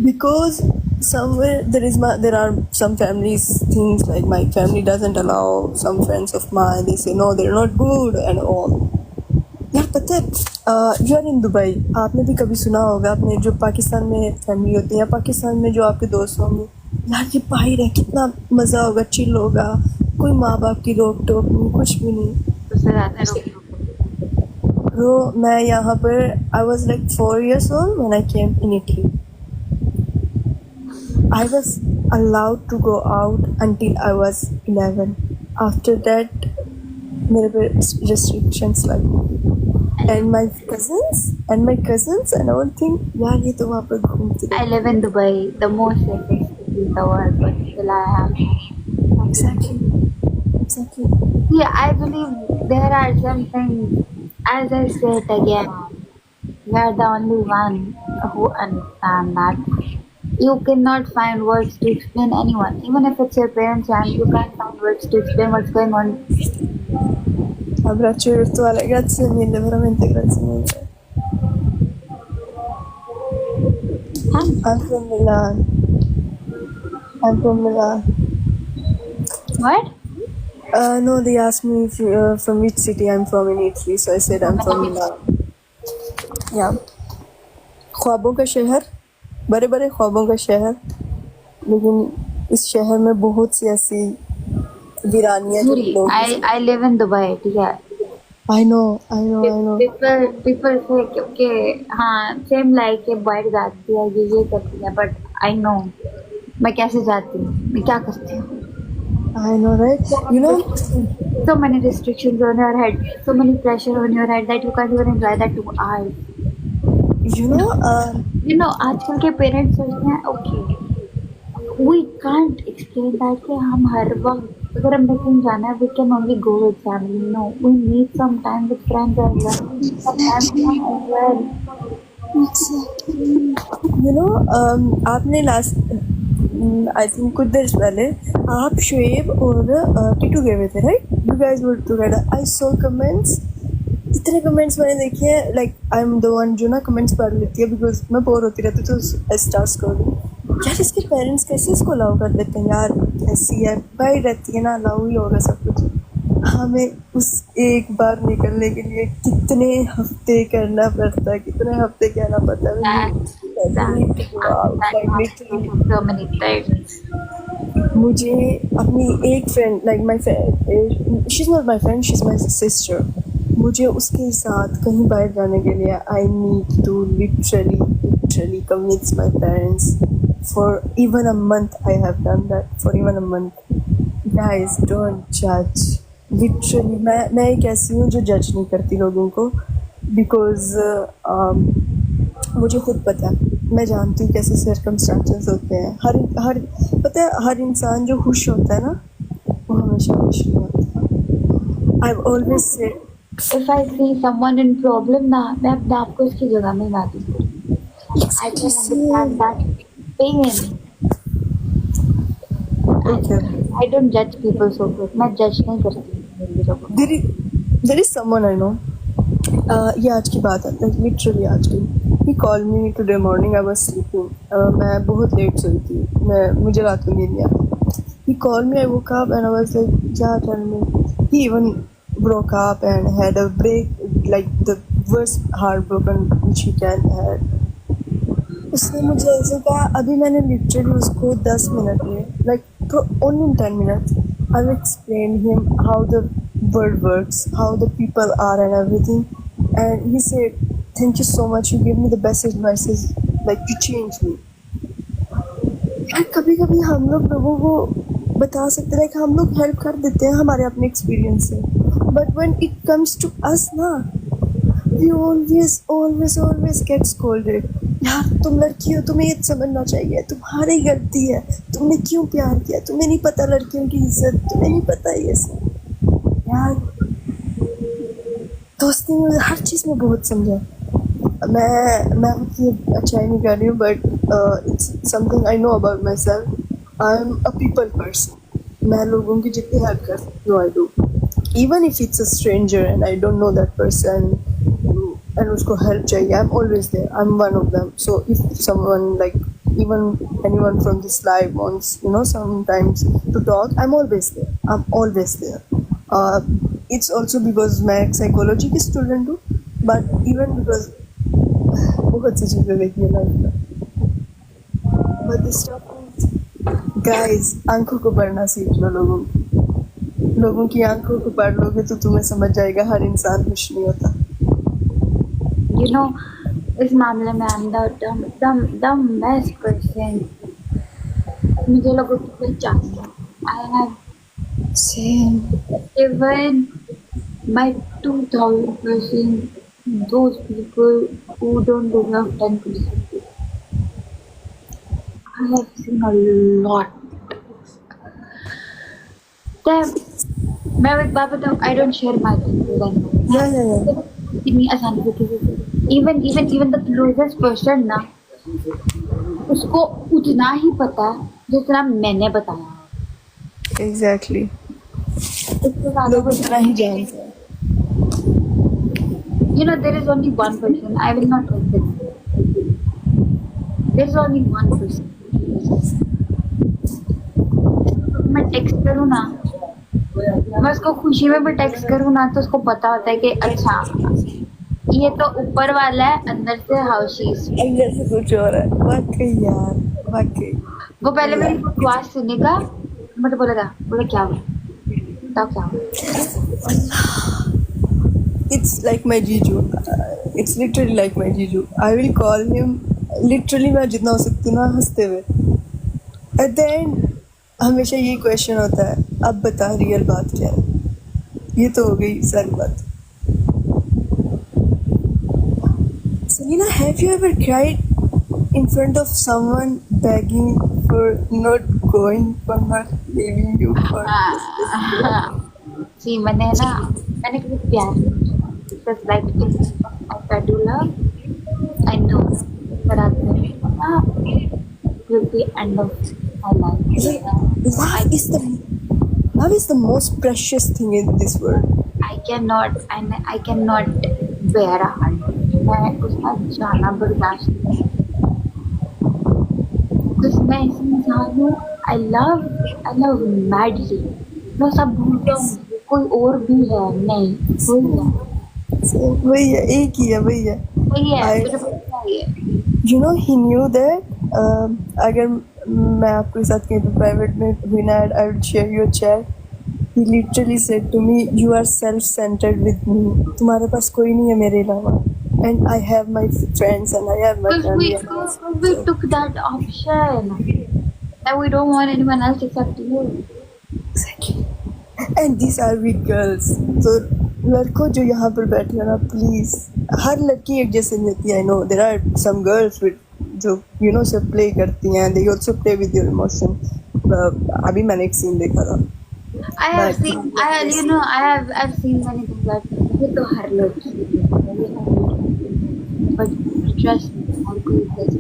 Because somewhere there are some families things like my family doesn't allow some friends of mine. They say no, they're not good and all. यार पता है you are in Dubai. आपने भी कभी सुना होगा, आपने जो पाकिस्तान में फैमिली होती है, पाकिस्तान में जो आपके दोस्त होंगे, यार ये बाहर है कितना मज़ा होगा, चिल होगा, कोई माँ बाप की रोक टोक नहीं, कुछ भी नहीं. उससे ज़्यादा रोक ब्रो मैं यहाँ पर I was like 4 years old when I came in Italy. I was allowed to go out until I was 11. After that, मेरे पे restrictions लगे. And my cousins and all think यार ये तो वहाँ पर घूमती I live in Dubai, the most safest city in the world, but still I have. Exactly. Yeah, I believe there are some things, as I say it again, you are the only one who understand that. You cannot find words to explain anyone, even if it's your parents, and you can't find words to explain what's going on. Abbraccio virtuale, grazie mille, veramente grazie mille. I'm from Milan. What? No, they asked me from which city I'm from in Italy, so I said I'm from Milan. Yeah. ख्वाबों का शहर, बड़े बड़े ख्वाबों का शहर, लेकिन इस शहर में बहुत सी ऐसी वीरानियां जो लोग. I live in Dubai, ठीक है. I know. People say कि हाँ same like ये बैठ जाती है ये करती है, but I know मैं कैसे जाती हूँ, मैं क्या करती हूँ. I know, right? You know, so many restrictions on your head, so many pressure on your head that you can't even enjoy that 2 hours. You know आजकल के पेरेंट्स सोचते हैं okay we can't explain that कि हम हर वक्त अगर हम कहीं जाना है we can only go with family. No, we need some time with friends as well. You know, आपने लास्ट आई थिंक कुछ देर पहले आप शुएब और टीटू गए हुए थे, right? You guys were together. I saw comments, इतने कमेंट्स मैंने देखे हैं. Like I am the one जो ना कमेंट्स पढ़ लेती है, बिकॉज मैं बोर होती रहती तो आई स्टार्ट स्क्रॉलिंग. यार इसके पेरेंट्स कैसे इसको अलाउ कर देते हैं यार, ऐसी है भाई रहती है ना, अलाउ ही होगा सब कुछ. हमें एक बार निकलने के लिए कितने हफ्ते करना पड़ता है, कितने हफ्ते कहना पड़ता है like literally। so many times. मुझे अपनी एक friend like my friend, she is not my friend, she is my sister, मुझे उसके साथ कहीं बाहर जाने के लिए I need to literally convince my parents for even a month. I have done that for even a month. Guys don't जज। Literally मैं एक ऐसी हूँ जो जज नहीं करती लोगों को, बिकॉज मुझे खुद पता है, मैं जानती हूँ कैसे सर्कमस्टांसेस होते हैं। हर पता है, हर इंसान जो खुश होता है ना, वो हमेशा खुश नहीं होता। I always say If I see someone in problem ना, मैं अपने आप को इसकी जगह में ला दूँ। I can understand that pain. I don't judge people so good. मैं judge नहीं करती लोगों को। There is someone I know, ये आज की बात है, लाइक लिटरली आज की। He called me today morning, I was sleeping, मैं बहुत लेट सोई थी, मुझे रात को नींद नहीं आई। He called me, I woke up and I was like क्या टेल मी। ही इवन broke up and had a break, like the worst heartbroken which he can had। उसने मुझे ऐसे कहा, अभी मैंने लिटरली उसको 10 मिनट में, like only 10 minutes, I've explained him how the world works, how the people are and everything, and he said thank you so much, you gave me the best advices, like you changed me। यार कभी कभी हम लोगों को बता सकते हैं, हम लोग हेल्प कर देते हैं हमारे अपने एक्सपीरियंस से, but when it comes to us ना, वी ऑलवेज गेट स्कोल्डेड। यार तुम लड़की हो, तुम्हें ये समझना चाहिए, तुम्हारी गलती है, तुमने क्यों प्यार किया, तुम्हें नहीं पता लड़कियों की इज्जत, तुम्हें नहीं पता ये सब। यार दोस्ती में हर चीज़ में बहुत समझा। मैं उतनी अच्छाई नहीं कर रही हूँ, but it's something I know about myself. I am a people person. मैं लोगों की जितनी हेल्प कर सकती हूँ I do, even if it's a stranger and I don't know that person and उसको हेल्प चाहिए, I am always there, I am one of them. So if someone like even anyone from this life wants, you know, sometimes to talk, I'm always there। It's also because मैं एक psychology की student हूँ, but even because बहुत सी चीज़ें देखी है life में, but this stuff is, guys, आंखों को पढ़ना सीख लो, लोगों की आंखों को पढ़ लोगे तो तुम्हें समझ जाएगा हर इंसान खुश नहीं होता। You know, इस मामले में I'm the best person। मुझे लोगों की पहचान है। I have Same। even my 2000%, those people who don't deserve 10%. I have seen a lot. Then, मैं एक बात बताऊँ, I don't share my opinion। Yeah। इतनी आसानी से किसी से, even the closest person ना, उसको उतना ही पता है जितना मैंने बताया। Exactly। इससे ज़्यादा लोग उतना ही जानते हैं। You know, there is only one person, I will not tell this। There is only one person। मैं टेक्स्ट करूँ ना, मैं उसको खुशी में भी टेक्स्ट करूँ ना, तो उसको पता होता है कि अच्छा ये तो ऊपर वाला है, अंदर से हाउ शी इज। अंदर से कुछ और है। वाकई यार, वाकई। वो पहले मेरी बकवास सुनेगा, मुझे बोलेगा क्या हुआ, बताओ क्या हुआ। It's like my जीजू। It's literally like my जीजू। I will call him literally, मैं जितना हो सकती हूँ ना हंसते हुए। At the end हमेशा ये क्वेश्चन होता है, अब बता रियल बात क्या है। ये तो हो गई सारी बात। Selena, have you ever cried in front of someone begging for not going, for not leaving you for? जी मैंने कभी प्यार नहीं किया, just like if I do love, I know that at the end will be end of my life। Love is the most precious thing in this world। I cannot bear a heart। मैं उसका जाना बर्दाश्त नहीं, because मैं ऐसी इंसान हूँ, I love madly। मैं सब भूल जाऊँगी, कोई और भी है, नहीं वही है, एक ही है, वही है. वही है, I- मुझे पता है ये. You know, he knew that अगर मैं आपके साथ कहीं पे प्राइवेट में हुई ना, I would share your chat. He literally said to me, "You are self-centered with me. तुम्हारे पास कोई नहीं है मेरे अलावा. And I have my friends and I have my family." Because we took that option that we don't want anyone else except you. Exactly. And these are we girls. So लड़कों जो यहाँ पर बैठे हो ना, प्लीज, हर लड़की एक जैसे नहीं होती. I know there are some girls with जो यू नो से प्ले करती हैं, they also play with your emotion. अभी मैंने एक सीन देखा था. I've seen many things that ये तो हर लड़की but trust me, हर कोई कैसे.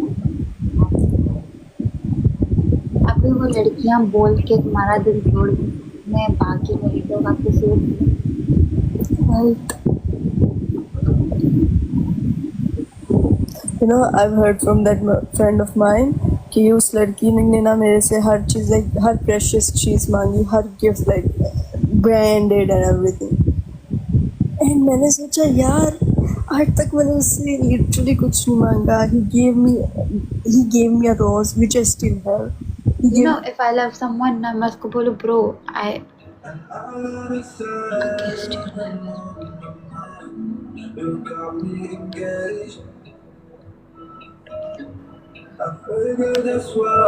अभी वो लड़कियां बोल के तुम्हारा दिल तोड़ मैं बाकी नहीं तो बाकी से Right. You know, I've heard from that friend of mine कि उस लड़की ने ना मेरे से हर चीज़, like हर precious चीज़ मांगी, हर gift like branded and everything. And मैंने सोचा यार, आज तक मैंने उससे literally कुछ नहीं मांगा. He gave me a rose which I still have. You know, if I love someone ना मैं उसको बोलूँ bro, I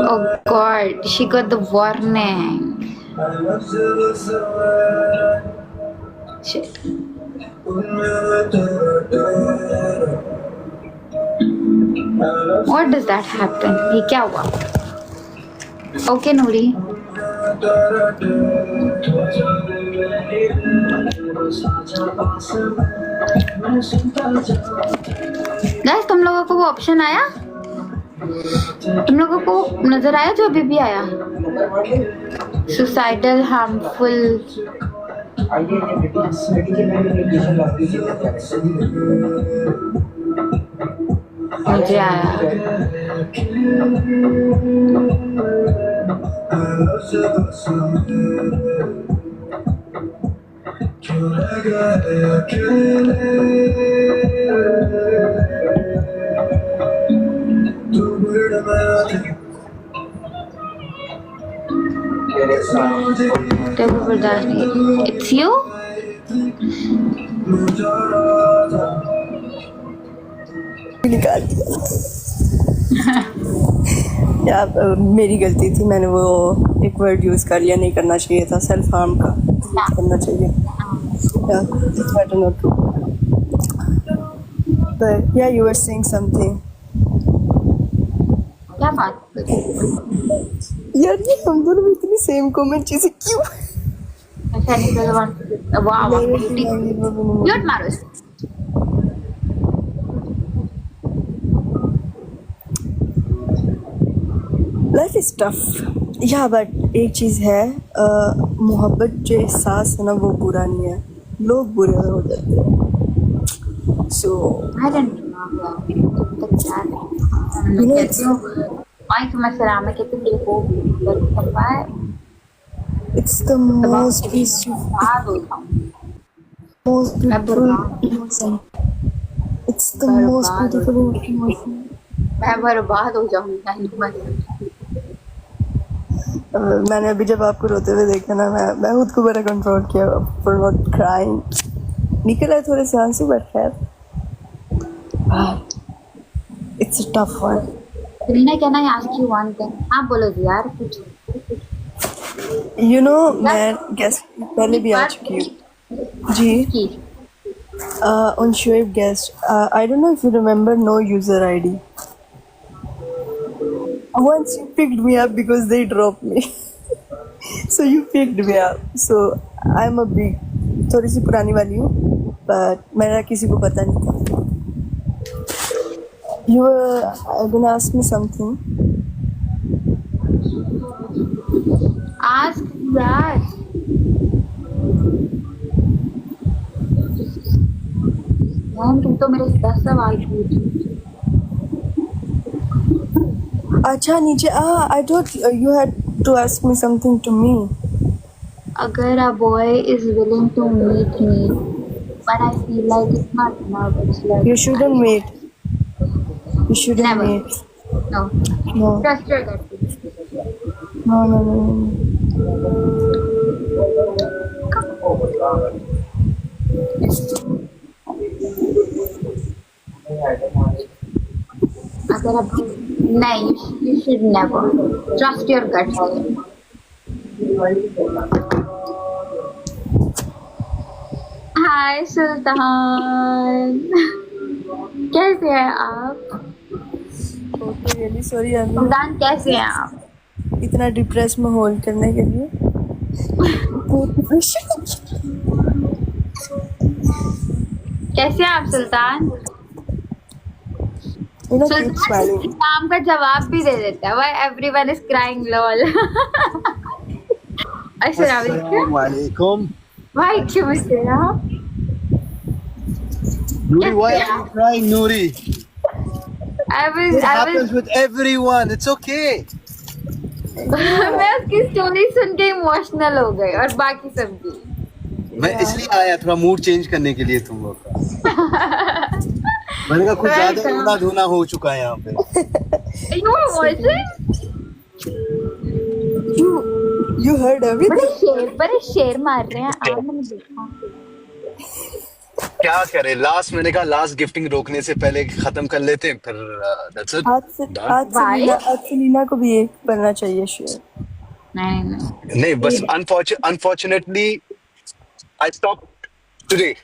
oh god, she got the warning. Shit. What does that happen? ये क्या हुआ? Okay, Noori. Guys, तुम लोगों को वो ऑप्शन आया? तुम लोगों को नजर आया जो अभी भी आया? Suicidal harmful. मुझे आया. It's you? निकाल दिया. यार मेरी गलती थी, मैंने वो एक वर्ड यूज कर लिया, नहीं करना चाहिए था. सेल्फ हार्म का करना चाहिए. It's better not to. But yeah, you were saying something. क्या बात? यार ये हम दोनों में इतनी सेम कमेंट चीजें क्यों? Wow, mute मारो इसको. Life is tough. Yeah, but एक चीज है, मोहब्बत जो एहसास है ना वो बुरा नहीं है, लोग बुरे हो जाते हैं. So I don't know. मैं कहती हूँ माइक में सलाम है कहती हूँ को it's the most peaceful, most beautiful emotion. It's the most beautiful emotion. मैं बर्बाद हो जाऊंगी. मैंने अभी जब आपको रोते हुए देखा ना, मैं खुद को बड़ा कंट्रोल किया for not crying. निकल आए थोड़े से आंसू, बट खैर it's a tough one. Serena, can I ask you one thing? हाँ बोलो जी यार कुछ. You know, मैं गेस्ट पहले भी आ चुकी हूँ जी. On Shoaib guest, I don't know if you remember no user ID. Once you picked me up because they dropped me. So you picked me up. So I'm a big, थोड़ी सी पुरानी वाली हूँ, but मेरा किसी को पता नहीं था. You were gonna ask me something. Ask that. Ma'am तुम तो मेरे 10 सवाल पूछी. अच्छा नीचे I thought you had to ask me something to me. Agar a boy is willing to meet me, but I feel like it's not love, it's like You shouldn't wait. You shouldn't never. wait. No. No. Trust your gut. No, no, no, no. अगर आप नहीं, you should never trust your gut feeling. हाय सुल्तान, कैसे हैं आप? Okay, really sorry, अभी सुल्तान कैसे हैं आप? इतना डिप्रेस में होल्ड करने के लिए बहुत depression। कैसे हैं आप सुल्तान? You know, keep Sultan smiling. नाम का जवाब भी दे देता है. Why everyone is crying lol? अस्सलाम Assalamualaikum. वालेकुम अस्सलाम. Noori, why are you crying, Noori? It I happens with everyone. It's okay. मैं उसकी स्टोरी सुन के इमोशनल हो गई और बाकी सब भी. मैं इसलिए आया थोड़ा मूड चेंज करने के लिए तुम लोग का। मैंने कहा कुछ ज्यादा रोना धोना हो चुका है यहाँ पे। You were watching? You heard everything. बड़े शेर मार रहे हैं. आप मैंने देखा. क्या करे, लास्ट मैंने कहा लास्ट गिफ्टिंग रोकने से पहले खत्म कर लेते हैं, फिर that's it. Done. आज से लीना को भी एक बनना चाहिए शेयर. नहीं. नहीं बस unfortunately I stopped today.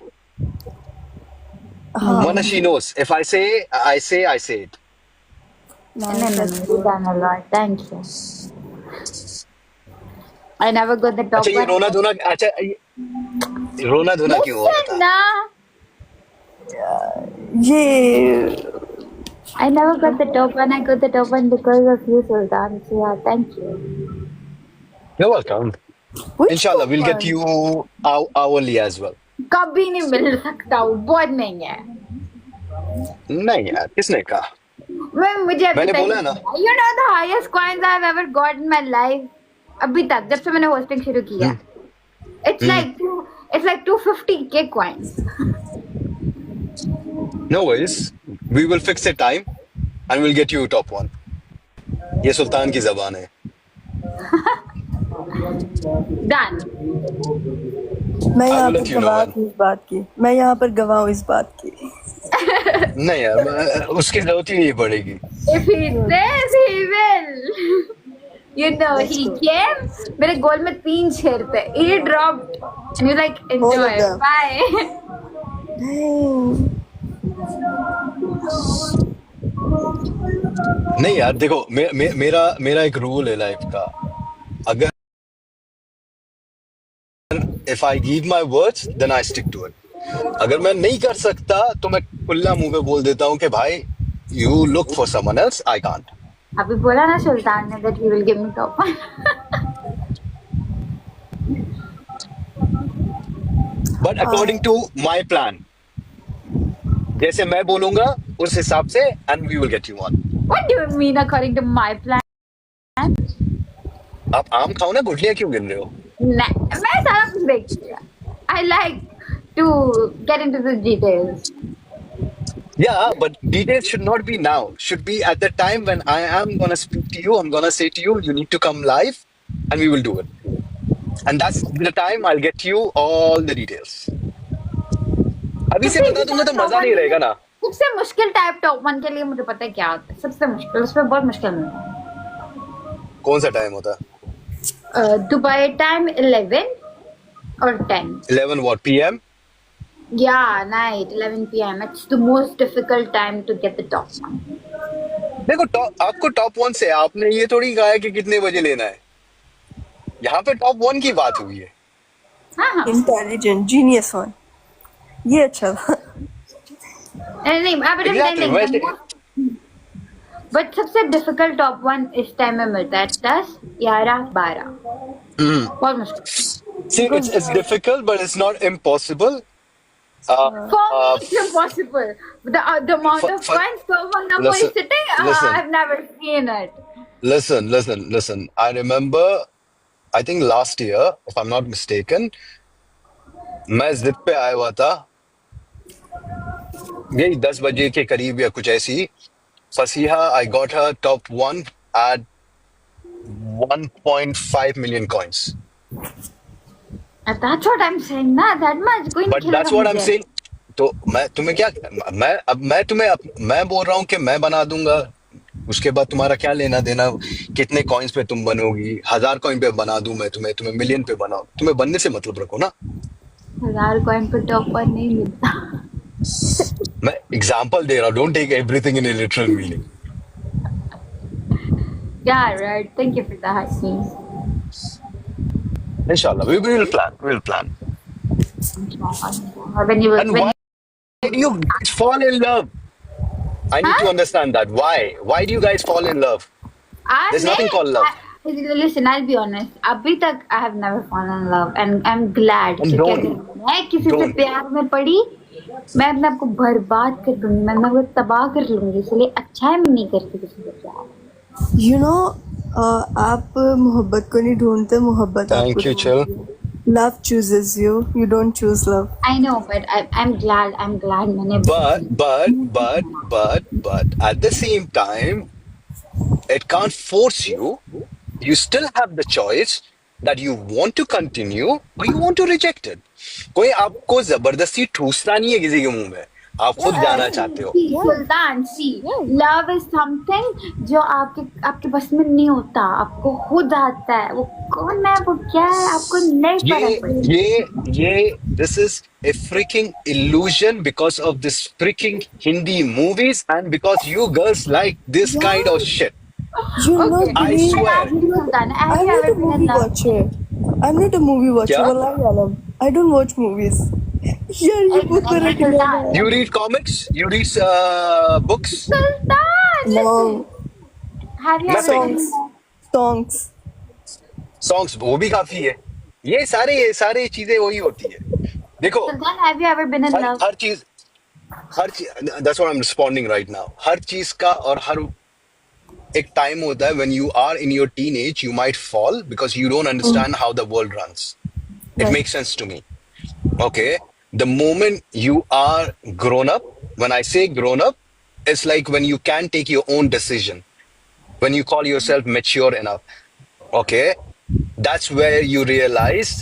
Mona, she knows. If I say it. No, you done a lot. Thank you. I never got the top अच्छा ये one. रोना धोना क्यों हो रहा था? ना. ये I never got the top one. I got the top one because of you, Sultan. So yeah, thank you. You're welcome. which Inshallah, we'll one? get you hourly as well. कभी नहीं मिल सकता हूँ. बहुत नहीं है. नहीं यार, किसने कहा? मुझे अभी मैंने तक बोला ना। You know the highest coins I've ever got in my life. अभी तक जब से मैंने hosting शुरू किया. It's like 250k coins. No worries. We will fix a time and we'll get you top one. ये सुल्तान की जबान है. Done. मैं I यहाँ will पर let you know गवाह when. हूँ इस बात की. मैं यहाँ पर गवाह हूँ इस बात की. नहीं यार, उसकी जरूरत ही नहीं पड़ेगी. If he says he will. You know, he came. मेरे गोल में 3 शेर थे. He dropped. And you're like, All of enjoy. them. Bye. Dang. नहीं यार, देखो मेरा एक रूल है लाइफ का. अगर if I give my words, then I stick to it. अगर मैं नहीं कर सकता तो मैं खुला मुंह पे बोल देता हूँ कि भाई you look for someone else, I can't. अभी बोला ना सुल्तान ने that he will give me top one. But according to my plan, जैसे मैं बोलूंगा उस हिसाब से and we will get you on. What do you mean according to my plan? आप आम खाओ ना, गुठलियां क्यों गिन रहे हो? मैं सारा कुछ देख लिया. I like to get into the details. Yeah, but details should not be now. Should be at the time when I am gonna speak to you. I'm gonna say to you, you need to come live, and we will do it. And that's the time I'll get you all the details. अभी से बता दूंगा तो मजा नहीं रहेगा ना. सबसे मुश्किल टाइप टॉप 1 के लिए मुझे पता है क्या होता है. सबसे मुश्किल उसमें बहुत मुश्किल नहीं है. कौन सा टाइम होता है? Dubai time 11 or 10. 11 what PM? Yeah, night 11 p.m. It's the most difficult time to get the top one. देखो आपको टॉप 1 से आपने ये थोड़ी कहा है कि कितने बजे लेना है. यहाँ पे टॉप 1 की बात हुई है. हाँ. Intelligent, genius one. ये अच्छा था. नहीं Exactly, वैसे- बट सबसे डिफिकल्ट टॉप 1 इस टाइम में मिलता है 10, 11, 12. बहुत मुश्किल. See, it's difficult, but it's not impossible. For me, it's impossible. The amount of For- coins someone number is listen, sitting, listen. I've never seen it. Listen. I remember I think last year, if I'm not mistaken, मैं जिद पे आया हुआ था, यही 10 बजे के करीब या कुछ ऐसी. Fasiha, I got her top one at 1.5 million coins. That's what I'm saying ना, that much कोई नहीं But खेलेगा that's what I'm मुझे. saying. तो मैं तुम्हें क्या, मैं तुम्हें मैं बोल रहा हूँ कि मैं बना दूंगा. उसके बाद तुम्हारा क्या लेना देना, कितने कॉइन्स पे तुम बनोगी. 1000 कॉइन पे बना दूं मैं तुम्हें, तुम्हें मिलियन पे बनाओ. तुम्हें बनने से मतलब रखो ना. 1000 कॉइन पर टॉप पर नहीं मिलता. मैं एग्जांपल दे रहा हूँ. Don't take everything in a literal meaning. Yeah, right. Thank you for that. इंशाल्लाह we will plan. When you And why do you guys fall in love? I need to Huh? understand that. Why do you guys fall in love? There's nothing called love. Listen, I'll be honest. अभी तक I have never fallen in love, and I'm glad. And क्योंकि don't. अगर मैं किसी से Don't. प्यार में पड़ी, मैं अपने आप को बर्बाद कर दूंगी, मैं अपने आप को तबाह कर लूंगी. इसलिए अच्छा है मैं नहीं करती किसी से प्यार. You know, आप मोहब्बत को नहीं ढूंढते, मोहब्बत Thank आपको you, Chill. ढूंढती है. Love chooses you. You don't choose love. I know, but I'm glad. I'm glad मैंने. But at the same time, it can't force you. You still have the choice that you want to continue or you want to reject it. कोई आपको जबरदस्ती ठूसता नहीं है किसी के मुंह में. आप खुद जाना चाहते हो. सुल्तान, see, love is something जो आपके बस में नहीं होता, आपको खुद आता है. वो कौन है, वो क्या है, आपको नहीं फर्क पड़ता. This is a freaking illusion because of this freaking Hindi movies and because you girls like this kind of shit. You know, Okay. I believe- swear. Sultan, have I'm you not ever a been in movie love? watcher. I'm not a movie watcher. क्या? Wallahi alam. I don't watch movies. यार ये बहुत बड़ा Sultan, dilemma है. You read comics? You read books? Sultan, No. have you ever Nothing. been in Songs. Songs वो भी काफी है. ये सारे चीजें वही होती है. देखो, Sultan, have you ever been in love? हर चीज that's what I'm responding right now. हर चीज का और हर एक टाइम होता है. When you are in your teenage, you might fall because you don't understand how the world runs. It Right. makes sense to me. Okay, the moment you are grown up, when I say grown up, it's like when you can take your own decision, when you call yourself mature enough. Okay, that's where you realize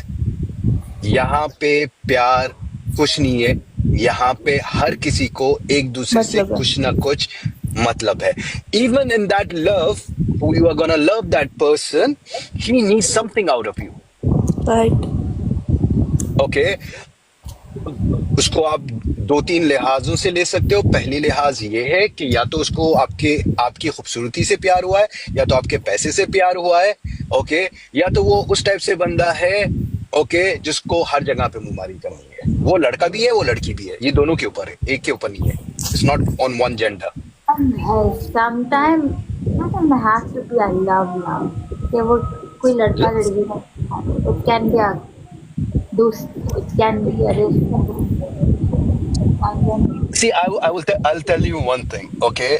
यहाँ पे प्यार कुछ नहीं है. यहाँ पे हर किसी को एक दूसरे से मतलब है. कुछ ना कुछ मतलब है. Even in that love, who you are gonna love that person, he needs something out of you. Right. Okay, उसको आप 2-3 लिहाजों से ले सकते हो. पहली लिहाज ये है कि या तो उसको आपकी खूबसूरती से प्यार हुआ है, या तो आपके पैसे से प्यार हुआ है. ओके, या तो वो उस टाइप से बंदा है, ओके, जिसको हर जगह पे मुंहमारी करनी है. वो लड़का भी है, वो लड़की भी है. ये दोनों के ऊपर है, एक के ऊपर नहीं है. It's not on one gender. Sometimes I have to be a love. कि वो कोई लड़का लड़की का. It can be a दोस्त. It can be a relationship. And then See, I'll tell you one thing. Okay,